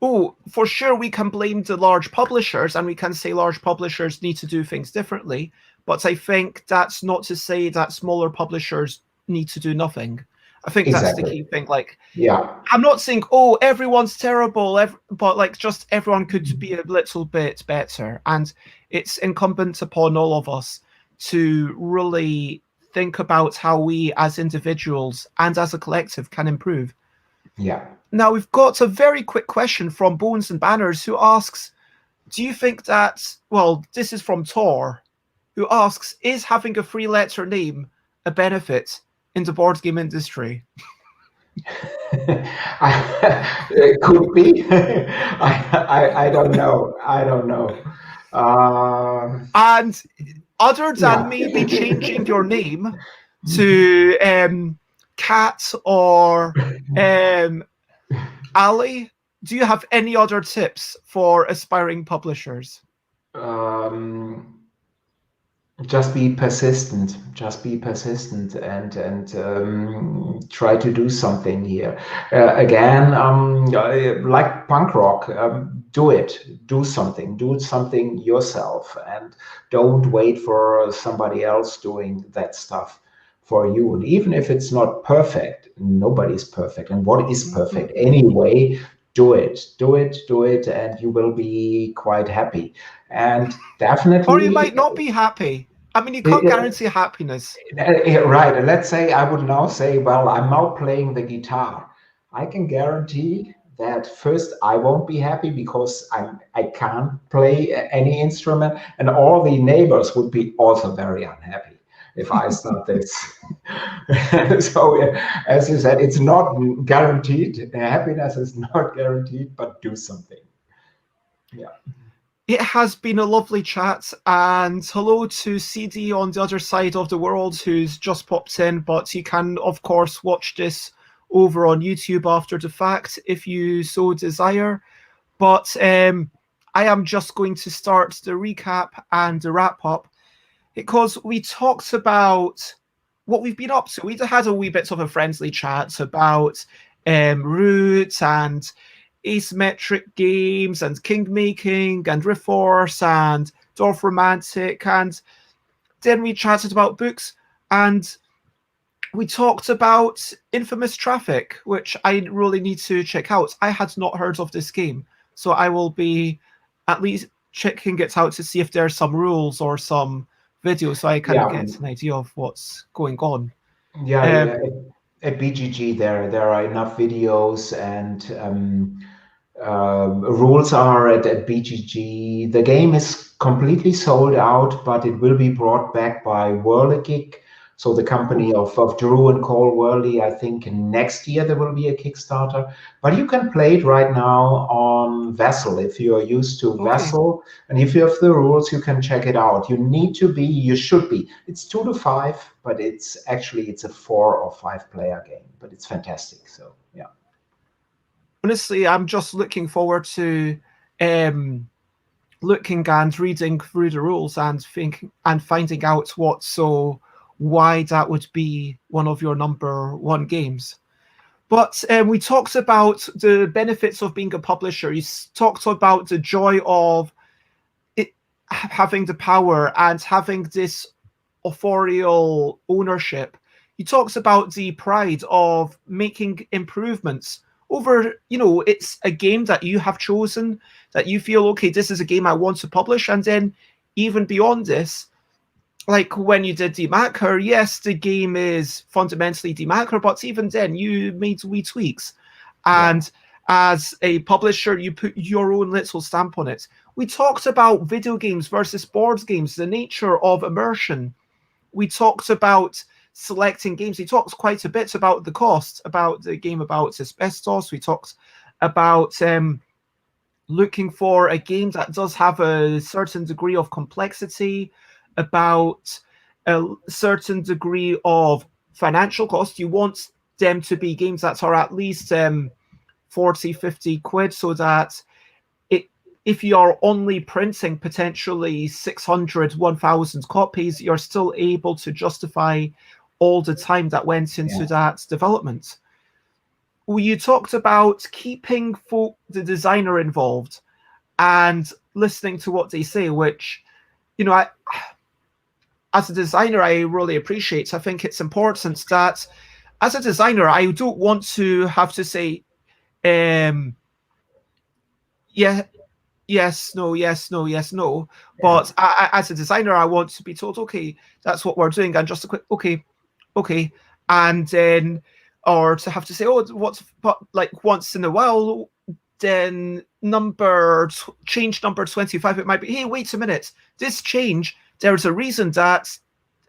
Oh, for sure, we can blame the large publishers and we can say large publishers need to do things differently. But I think that's not to say that smaller publishers need to do nothing. I think that's the Exactly. key thing. Like, Yeah. I'm not saying, oh, everyone's terrible, but like just everyone could be a little bit better. And it's incumbent upon all of us to really think about how we as individuals and as a collective can improve. Yeah. Now, we've got a very quick question from Bones and Banners who asks, do you think that, well, this is from Tor, who asks, is having a free letter name a benefit in the board game industry? It could be. I don't know. I don't know. And other than Yeah. maybe changing your name to Cat or Ali, do you have any other tips for aspiring publishers? Um, just be persistent. Just be persistent, and try to do something here. Again, like punk rock, do it. Do something. Do something yourself, and don't wait for somebody else doing that stuff for you. And even if it's not perfect, nobody's perfect. And what is perfect anyway? Do it. Do it. Do it, and you will be quite happy. And Or you definitely, might not be happy. I mean, you can't uh, guarantee happiness. right. And let's say I would now say, well, I'm now playing the guitar. I can guarantee that first I won't be happy because I can't play any instrument, and all the neighbors would be also very unhappy if I start this. So, as you said, it's not guaranteed. Happiness is not guaranteed, but do something. Yeah. It has been a lovely chat, and hello to CD on the other side of the world who's just popped in, but you can, of course, watch this over on YouTube after the fact if you so desire. But I am just going to start the recap and the wrap up because we talked about what we've been up to. We had a wee bit of a friendly chat about Root and asymmetric games and king making and Reforce and Dwarf Romantic, and then we chatted about books and we talked about Infamous Traffic, which I really need to check out. I had not heard of this game, so I will be at least checking it out to see if there's some rules or some videos so I can Yeah. get an idea of what's going on. Yeah. At BGG, there are enough videos, and Rules are at BGG. The game is completely sold out, but it will be brought back by Whirligig. So the Oh, company of Drew and Cole Worley. I think next year there will be a Kickstarter. But you can play it right now on Vassal if you are used to okay. Vassal. And if you have the rules, you can check it out. You should be. It's 2 to 5, but it's a 4 or 5 player game. But it's fantastic. So yeah. Honestly, I'm just looking forward to um, looking and reading through the rules and finding out why that would be one of your number one games. But we talked about the benefits of being a publisher. You talked about the joy of it, having the power and having this authorial ownership. You talked about the pride of making improvements over, it's a game that you have chosen, that you feel, okay, this is a game I want to publish. And then even beyond this, like when you did Demacher, yes, the game is fundamentally Demacher, but even then you made wee tweaks. Yeah. And as a publisher, you put your own little stamp on it. We talked about video games versus board games, the nature of immersion. We talked about selecting games. We talked quite a bit about the cost, about the game about asbestos. We talked about looking for a game that does have a certain degree of complexity, about a certain degree of financial cost. You want them to be games that are at least 40, 50 quid, so that if you are only printing potentially 600, 1,000 copies, you're still able to justify all the time that went into that development. You talked about keeping the designer involved and listening to what they say, which, as a designer, I really appreciate. I think it's important that as a designer, I don't want to have to say, yeah, yes, no, yes, no, yes, no. But as a designer, I want to be told, okay, that's what we're doing, and just a quick, okay, and then, or to have to say, oh, what's like once in a while, then change number 25. It might be, hey, wait a minute, this change. There's a reason that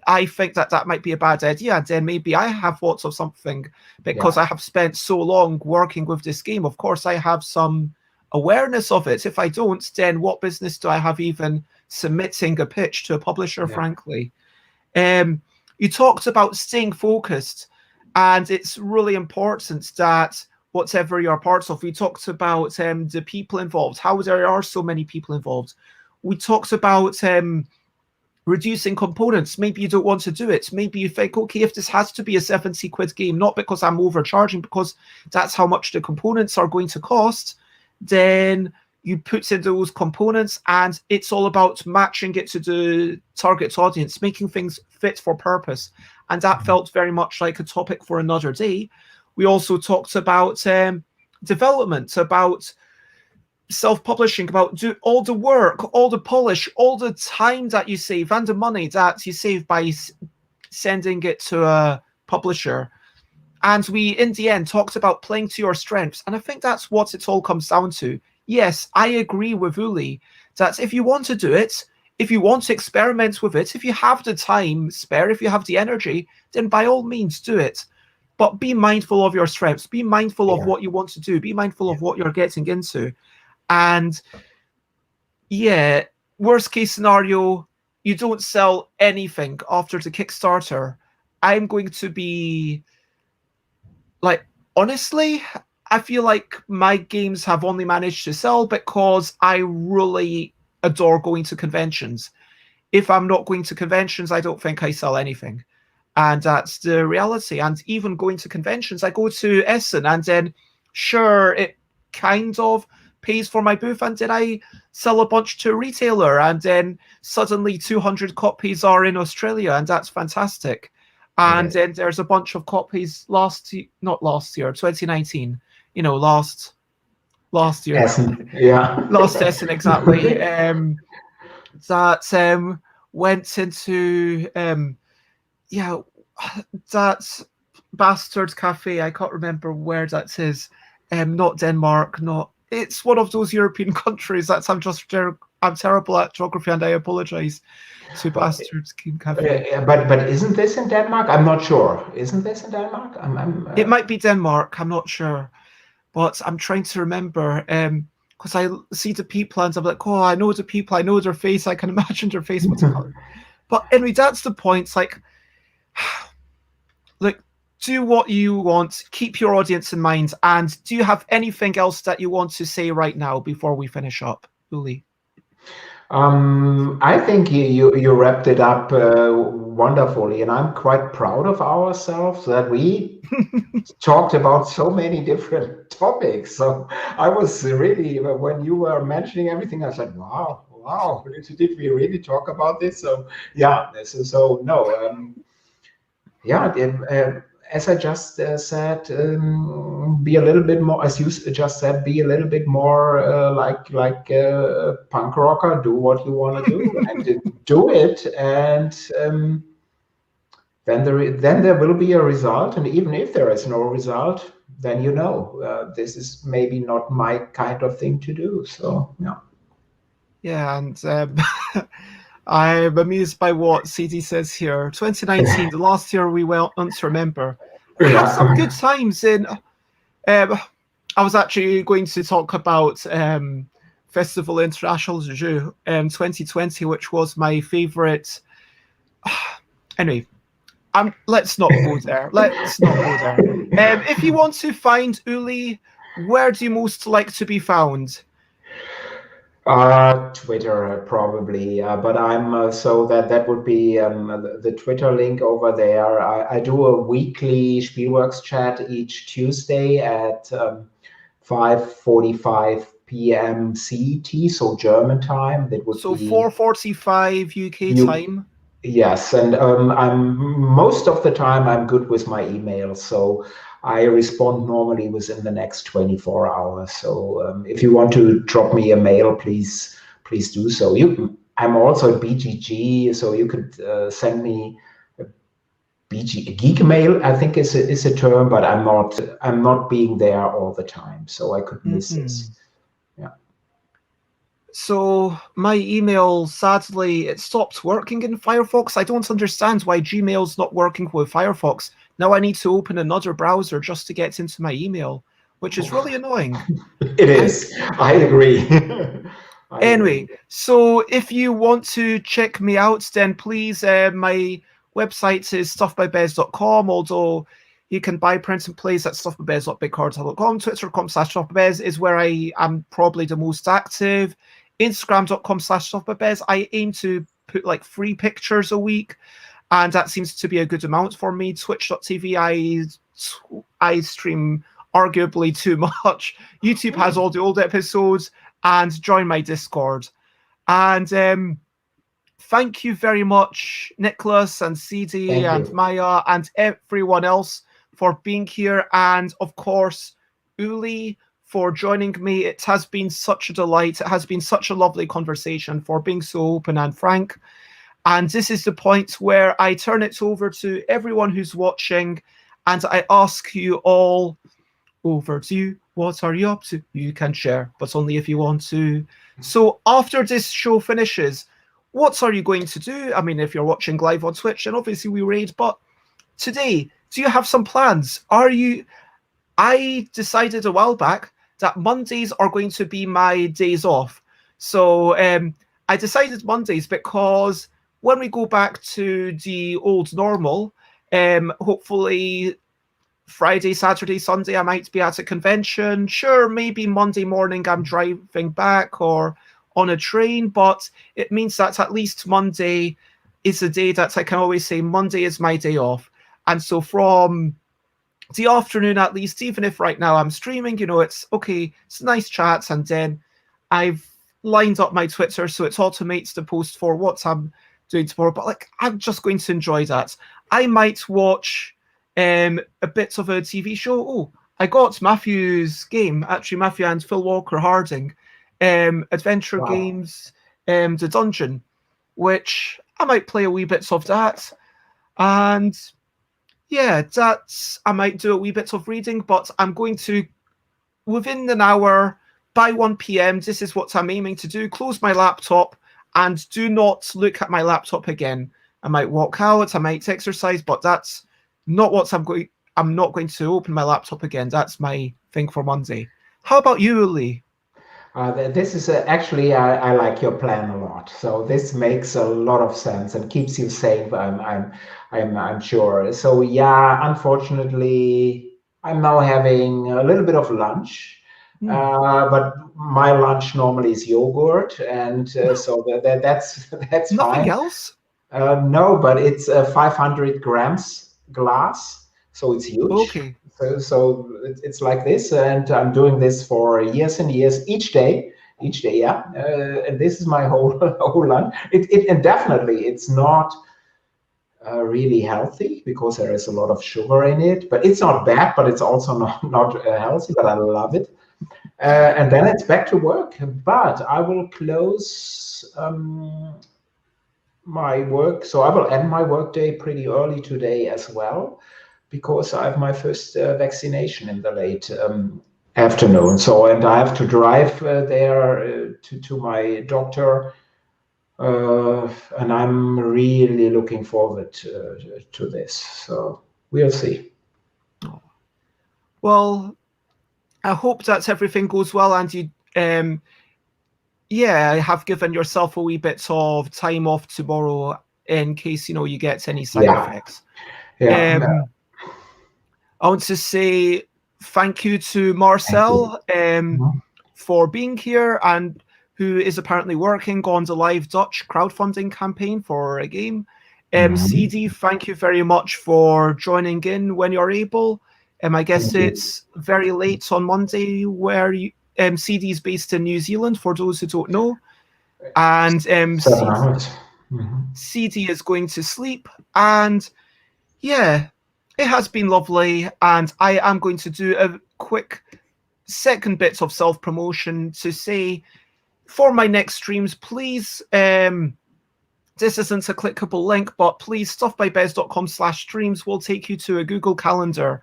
I think that might be a bad idea. And then maybe I have thoughts of something because I have spent so long working with this game. Of course, I have some awareness of it. If I don't, then what business do I have even submitting a pitch to a publisher, frankly? You talked about staying focused, and it's really important that whatever you're parts of, we talked about the people involved, how there are so many people involved. We talked about reducing components. Maybe you don't want to do it. Maybe you think, okay, if this has to be a 70 quid game, not because I'm overcharging, because that's how much the components are going to cost, then you put in those components, and it's all about matching it to the target audience, making things fit for purpose. And that felt very much like a topic for another day. We also talked about development, about self-publishing, about do all the work, all the polish, all the time that you save, and the money that you save by sending it to a publisher. And we, in the end, talked about playing to your strengths. And I think that's what it all comes down to. Yes, I agree with Uli that if you want to do it, if you want to experiment with it, if you have the time spare, if you have the energy, then by all means do it. But be mindful of your strengths. Be mindful of what you want to do. Be mindful of what you're getting into. And yeah, worst case scenario, you don't sell anything after the Kickstarter. I'm going to be like, honestly, I feel like my games have only managed to sell because I really adore going to conventions. If I'm not going to conventions, I don't think I sell anything. And that's the reality. And even going to conventions, I go to Essen, and then sure, it kind of pays for my booth, and then I sell a bunch to a retailer, and then suddenly 200 copies are in Australia, and that's fantastic. And then there's a bunch of copies not last year, 2019, last year. Essen, Last Essen, exactly. That went into that bastard cafe. I can't remember where that is. Not Denmark, not it's one of those European countries that I'm terrible at geography, and I apologize to But, Bastard Game Cafe. but isn't this in Denmark? I'm not sure. Isn't this in Denmark? It might be Denmark. I'm not sure, but I'm trying to remember. Because I see the people and I'm like, oh, I know the people. I know their face. I can imagine their face. What's the color? But anyway, that's the point. It's like, do what you want. Keep your audience in mind. And do you have anything else that you want to say right now before we finish up, Uli? I think you wrapped it up wonderfully, and I'm quite proud of ourselves that we talked about so many different topics. So I was really, when you were mentioning everything, I said, wow, did we really talk about this? So yeah, so no, yeah, as I just said, be a little bit more, as you just said, be a little bit more like a punk rocker. Do what you want to do and do it, and then there will be a result. And even if there is no result, then this is maybe not my kind of thing to do. So yeah. Yeah, and I'm amused by what CD says here. 2019, the last year we won't remember. We had some good times in. I was actually going to talk about Festival International du Jeu 2020, which was my favorite. Anyway, let's not go there. Let's not go there. If you want to find Uli, where do you most like to be found? Twitter probably, but I'm so that would be the Twitter link over there. I do a weekly Spielworks chat each Tuesday at 5:45 p.m. CET, so German time. That would So be 4:45 UK time. Yes, and I'm most of the time I'm good with my email, so I respond normally within the next 24 hours. So if you want to drop me a mail, please do so. I'm also at BGG, so you could send me a geek mail. I think is a term, but I'm not being there all the time, so I could miss this. So my email, sadly, it stopped working in Firefox. I don't understand why Gmail's not working with Firefox. Now I need to open another browser just to get into my email, which is really annoying. It is. I agree. Anyway, so if you want to check me out, then please, my website is stuffbybez.com, although you can buy print and plays at stuffbybez.bigcards.com. Twitter.com/stuffbybez is where I am probably the most active. Instagram.com/stuffbybez. I aim to put like 3 pictures a week, and that seems to be a good amount for me. Twitch.tv, I stream arguably too much. YouTube has all the old episodes, and join my Discord. And thank you very much, Nicholas and CD and Maya and everyone else for being here. And of course, Uli, for joining me. It has been such a delight. It has been such a lovely conversation, for being so open and frank. And this is the point where I turn it over to everyone who's watching, and I ask you all, over to you. What are you up to? You can share, but only if you want to. So after this show finishes, what are you going to do? I mean, if you're watching live on Twitch, then obviously we raid, but today, do you have some plans? I decided a while back that Mondays are going to be my days off. So I decided Mondays because when we go back to the old normal, hopefully Friday, Saturday, Sunday, I might be at a convention. Sure, maybe Monday morning I'm driving back or on a train, but it means that at least Monday is a day that I can always say Monday is my day off. And so from the afternoon, at least, even if right now I'm streaming, it's okay, it's nice chats, and then I've lined up my Twitter so it automates the post for what I'm doing tomorrow. But I'm just going to enjoy that. I might watch a bit of a TV show. Oh, I got Matthew's game, actually, Matthew and Phil Walker Harding, adventure games, The Dungeon, which I might play a wee bits of that. And yeah, I might do a wee bit of reading, but I'm going to, within an hour, by 1 p.m., this is what I'm aiming to do. Close my laptop and do not look at my laptop again. I might walk out, I might exercise, but that's not what I'm not going to open my laptop again. That's my thing for Monday. How about you, Uli? This is actually I like your plan a lot. So this makes a lot of sense and keeps you safe. I'm sure. So yeah, unfortunately, I'm now having a little bit of lunch, but my lunch normally is yogurt, and so that's Nothing fine. else? No, but it's 500 grams glass, so it's huge. Okay. So it's like this, and I'm doing this for years and years, each day, yeah. And this is my whole whole lunch. And definitely it's not really healthy because there is a lot of sugar in it. But it's not bad, but it's also not healthy. But I love it. And then it's back to work. But I will close my work. So I will end my workday pretty early today as well, because I have my first vaccination in the late afternoon. So, and I have to drive there to my doctor. And I'm really looking forward to this. So we'll see. Well, I hope that everything goes well and you yeah, have given yourself a wee bit of time off tomorrow in case, you know, you get any side effects. Yeah. I want to say thank you to Marcel for being here, and who is apparently working on the live Dutch crowdfunding campaign for a game. CD, thank you very much for joining in when you're able. I guess it's very late on Monday where you, CD is based in New Zealand, for those who don't know. And CD is going to sleep. And yeah, it has been lovely. And I am going to do a quick second bit of self-promotion to say, for my next streams, please, this isn't a clickable link, but please, stuffbybez.com/streams will take you to a Google Calendar,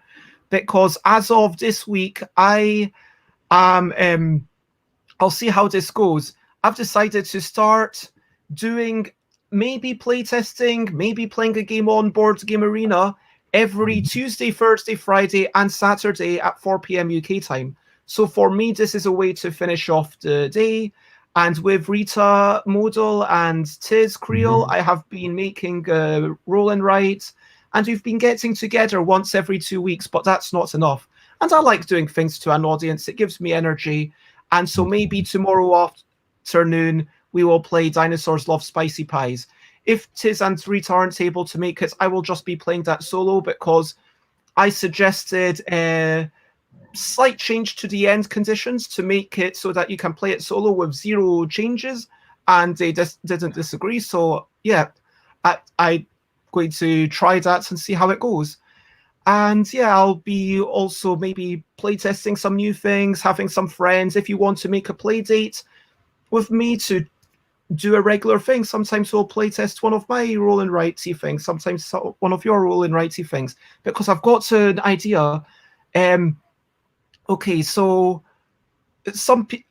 because as of this week, I am, I'll see how this goes. I've decided to start doing maybe playtesting, maybe playing a game on Board Game Arena every Tuesday, Thursday, Friday, and Saturday at 4 p.m. UK time. So for me, this is a way to finish off the day. And with Rita Modal and Tiz Creel, I have been making a roll and write, and we've been getting together once every 2 weeks, but that's not enough. And I like doing things to an audience. It gives me energy. And so maybe tomorrow afternoon, we will play Dinosaurs Love Spicy Pies. If Tiz and Rita aren't able to make it, I will just be playing that solo, because I suggested a slight change to the end conditions to make it so that you can play it solo with 0 changes, and they just didn't disagree. So yeah, I'm going to try that and see how it goes. And yeah, I'll be also maybe playtesting some new things, having some friends. If you want to make a play date with me to do a regular thing, sometimes we'll playtest one of my roll and writey things, sometimes one of your roll and writey things, because I've got an idea. Okay, so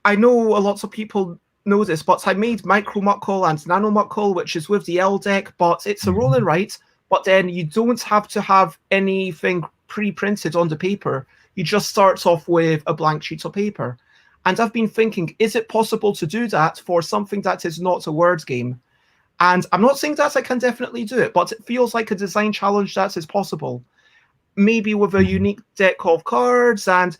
I know a lot of people know this, but I made Micro Muckle and Nano Muckle, which is with the L deck, but it's a roll and write, but then you don't have to have anything pre-printed on the paper. You just start off with a blank sheet of paper. And I've been thinking, is it possible to do that for something that is not a word game? And I'm not saying that I can definitely do it, but it feels like a design challenge that is possible. Maybe with a unique deck of cards and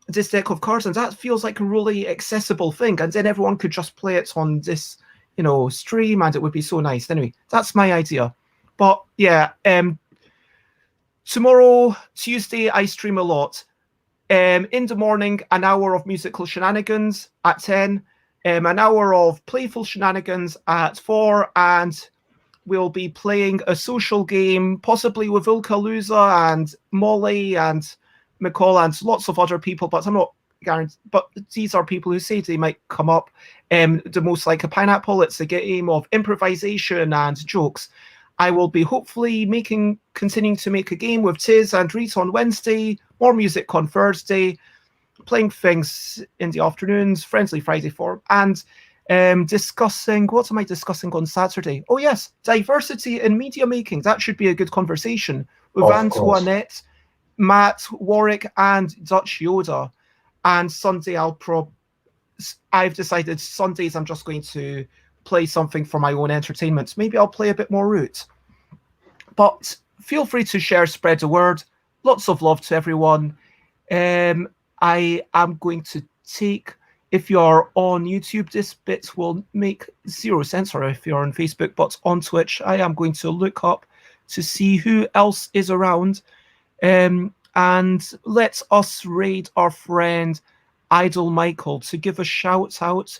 this deck of cards, and that feels like a really accessible thing. And then everyone could just play it on this, you know, stream, and it would be so nice. Anyway, that's my idea. But yeah, tomorrow, Tuesday, I stream a lot. In the morning, an hour of musical shenanigans at 10, an hour of playful shenanigans at 4, and we'll be playing a social game, possibly with Ulkaluza and Molly and McCall and lots of other people, but I'm not guaranteed. But these are people who say they might come up. The Most Like a Pineapple, it's a game of improvisation and jokes. I will be hopefully continuing to make a game with Tiz and Reese on Wednesday, more music on Thursday. playing things in the afternoons, Friendly Friday for, and discussing, what am I discussing on Saturday? Oh yes, diversity in media making. That should be a good conversation with Of course. Antoinette, Matt, Warwick, and Dutch Yoda. And Sunday I've decided Sundays I'm just going to play something for my own entertainment. Maybe I'll play a bit more Root. But feel free to share, spread the word. Lots of love to everyone. I am going to take, if you're on YouTube, this bit will make 0 sense, or if you're on Facebook, but on Twitch, I am going to look up to see who else is around. And let us raid our friend Idol Michael to give a shout out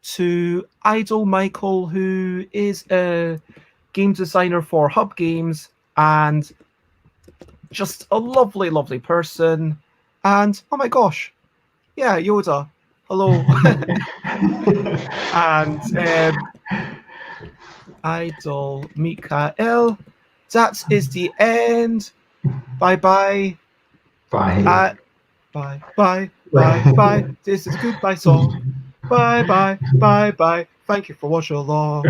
to Idol Michael, who is a game designer for Hub Games and just a lovely, lovely person. And oh my gosh, yeah, Yoda, hello. And Idol Mikael, that is the end. Bye bye. Bye. Bye bye bye bye. This is goodbye song. Bye bye bye bye. Thank you for watching along.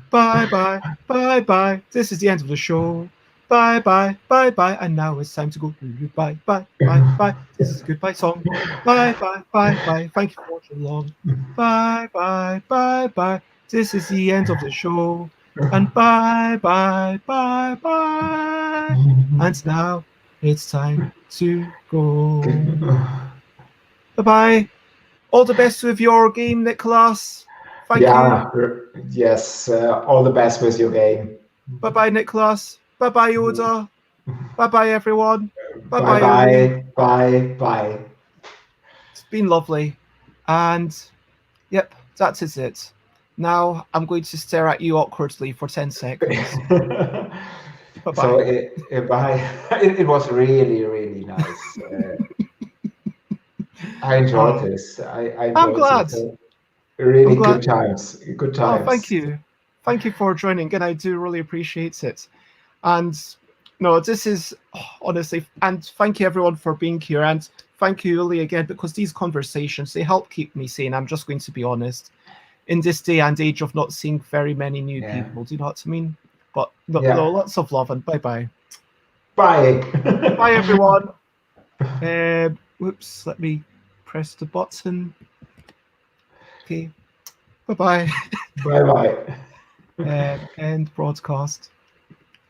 Bye bye bye bye. This is the end of the show. Bye bye bye bye. And now it's time to go. Bye bye bye bye. This is a goodbye song. Bye bye bye bye. Thank you for watching along. Bye bye bye bye. This is the end of the show. And bye bye bye bye. And now it's time to go. Bye-bye. All the best with your game, Nicholas. Thank you. Yes, all the best with your game. Bye-bye, Nicholas. Bye-bye, Yoda. Bye-bye, everyone. Bye-bye, Bye-bye. Bye-bye. It's been lovely. And, yep, that is it. Now I'm going to stare at you awkwardly for 10 seconds. Bye-bye. So it was really, really nice. I enjoyed this. I'm glad. Really good times. Good times. Oh, thank you. Thank you for joining, and I do really appreciate it. And no, this is honestly, and thank you everyone for being here, and thank you, Uli, again, because these conversations, they help keep me sane. I'm just going to be honest. In this day and age of not seeing very many new people, do you know what I mean? But no, lots of love, and bye-bye. Bye. Bye, everyone. Whoops, let me press the button. Okay. Bye-bye. Bye-bye. End broadcast.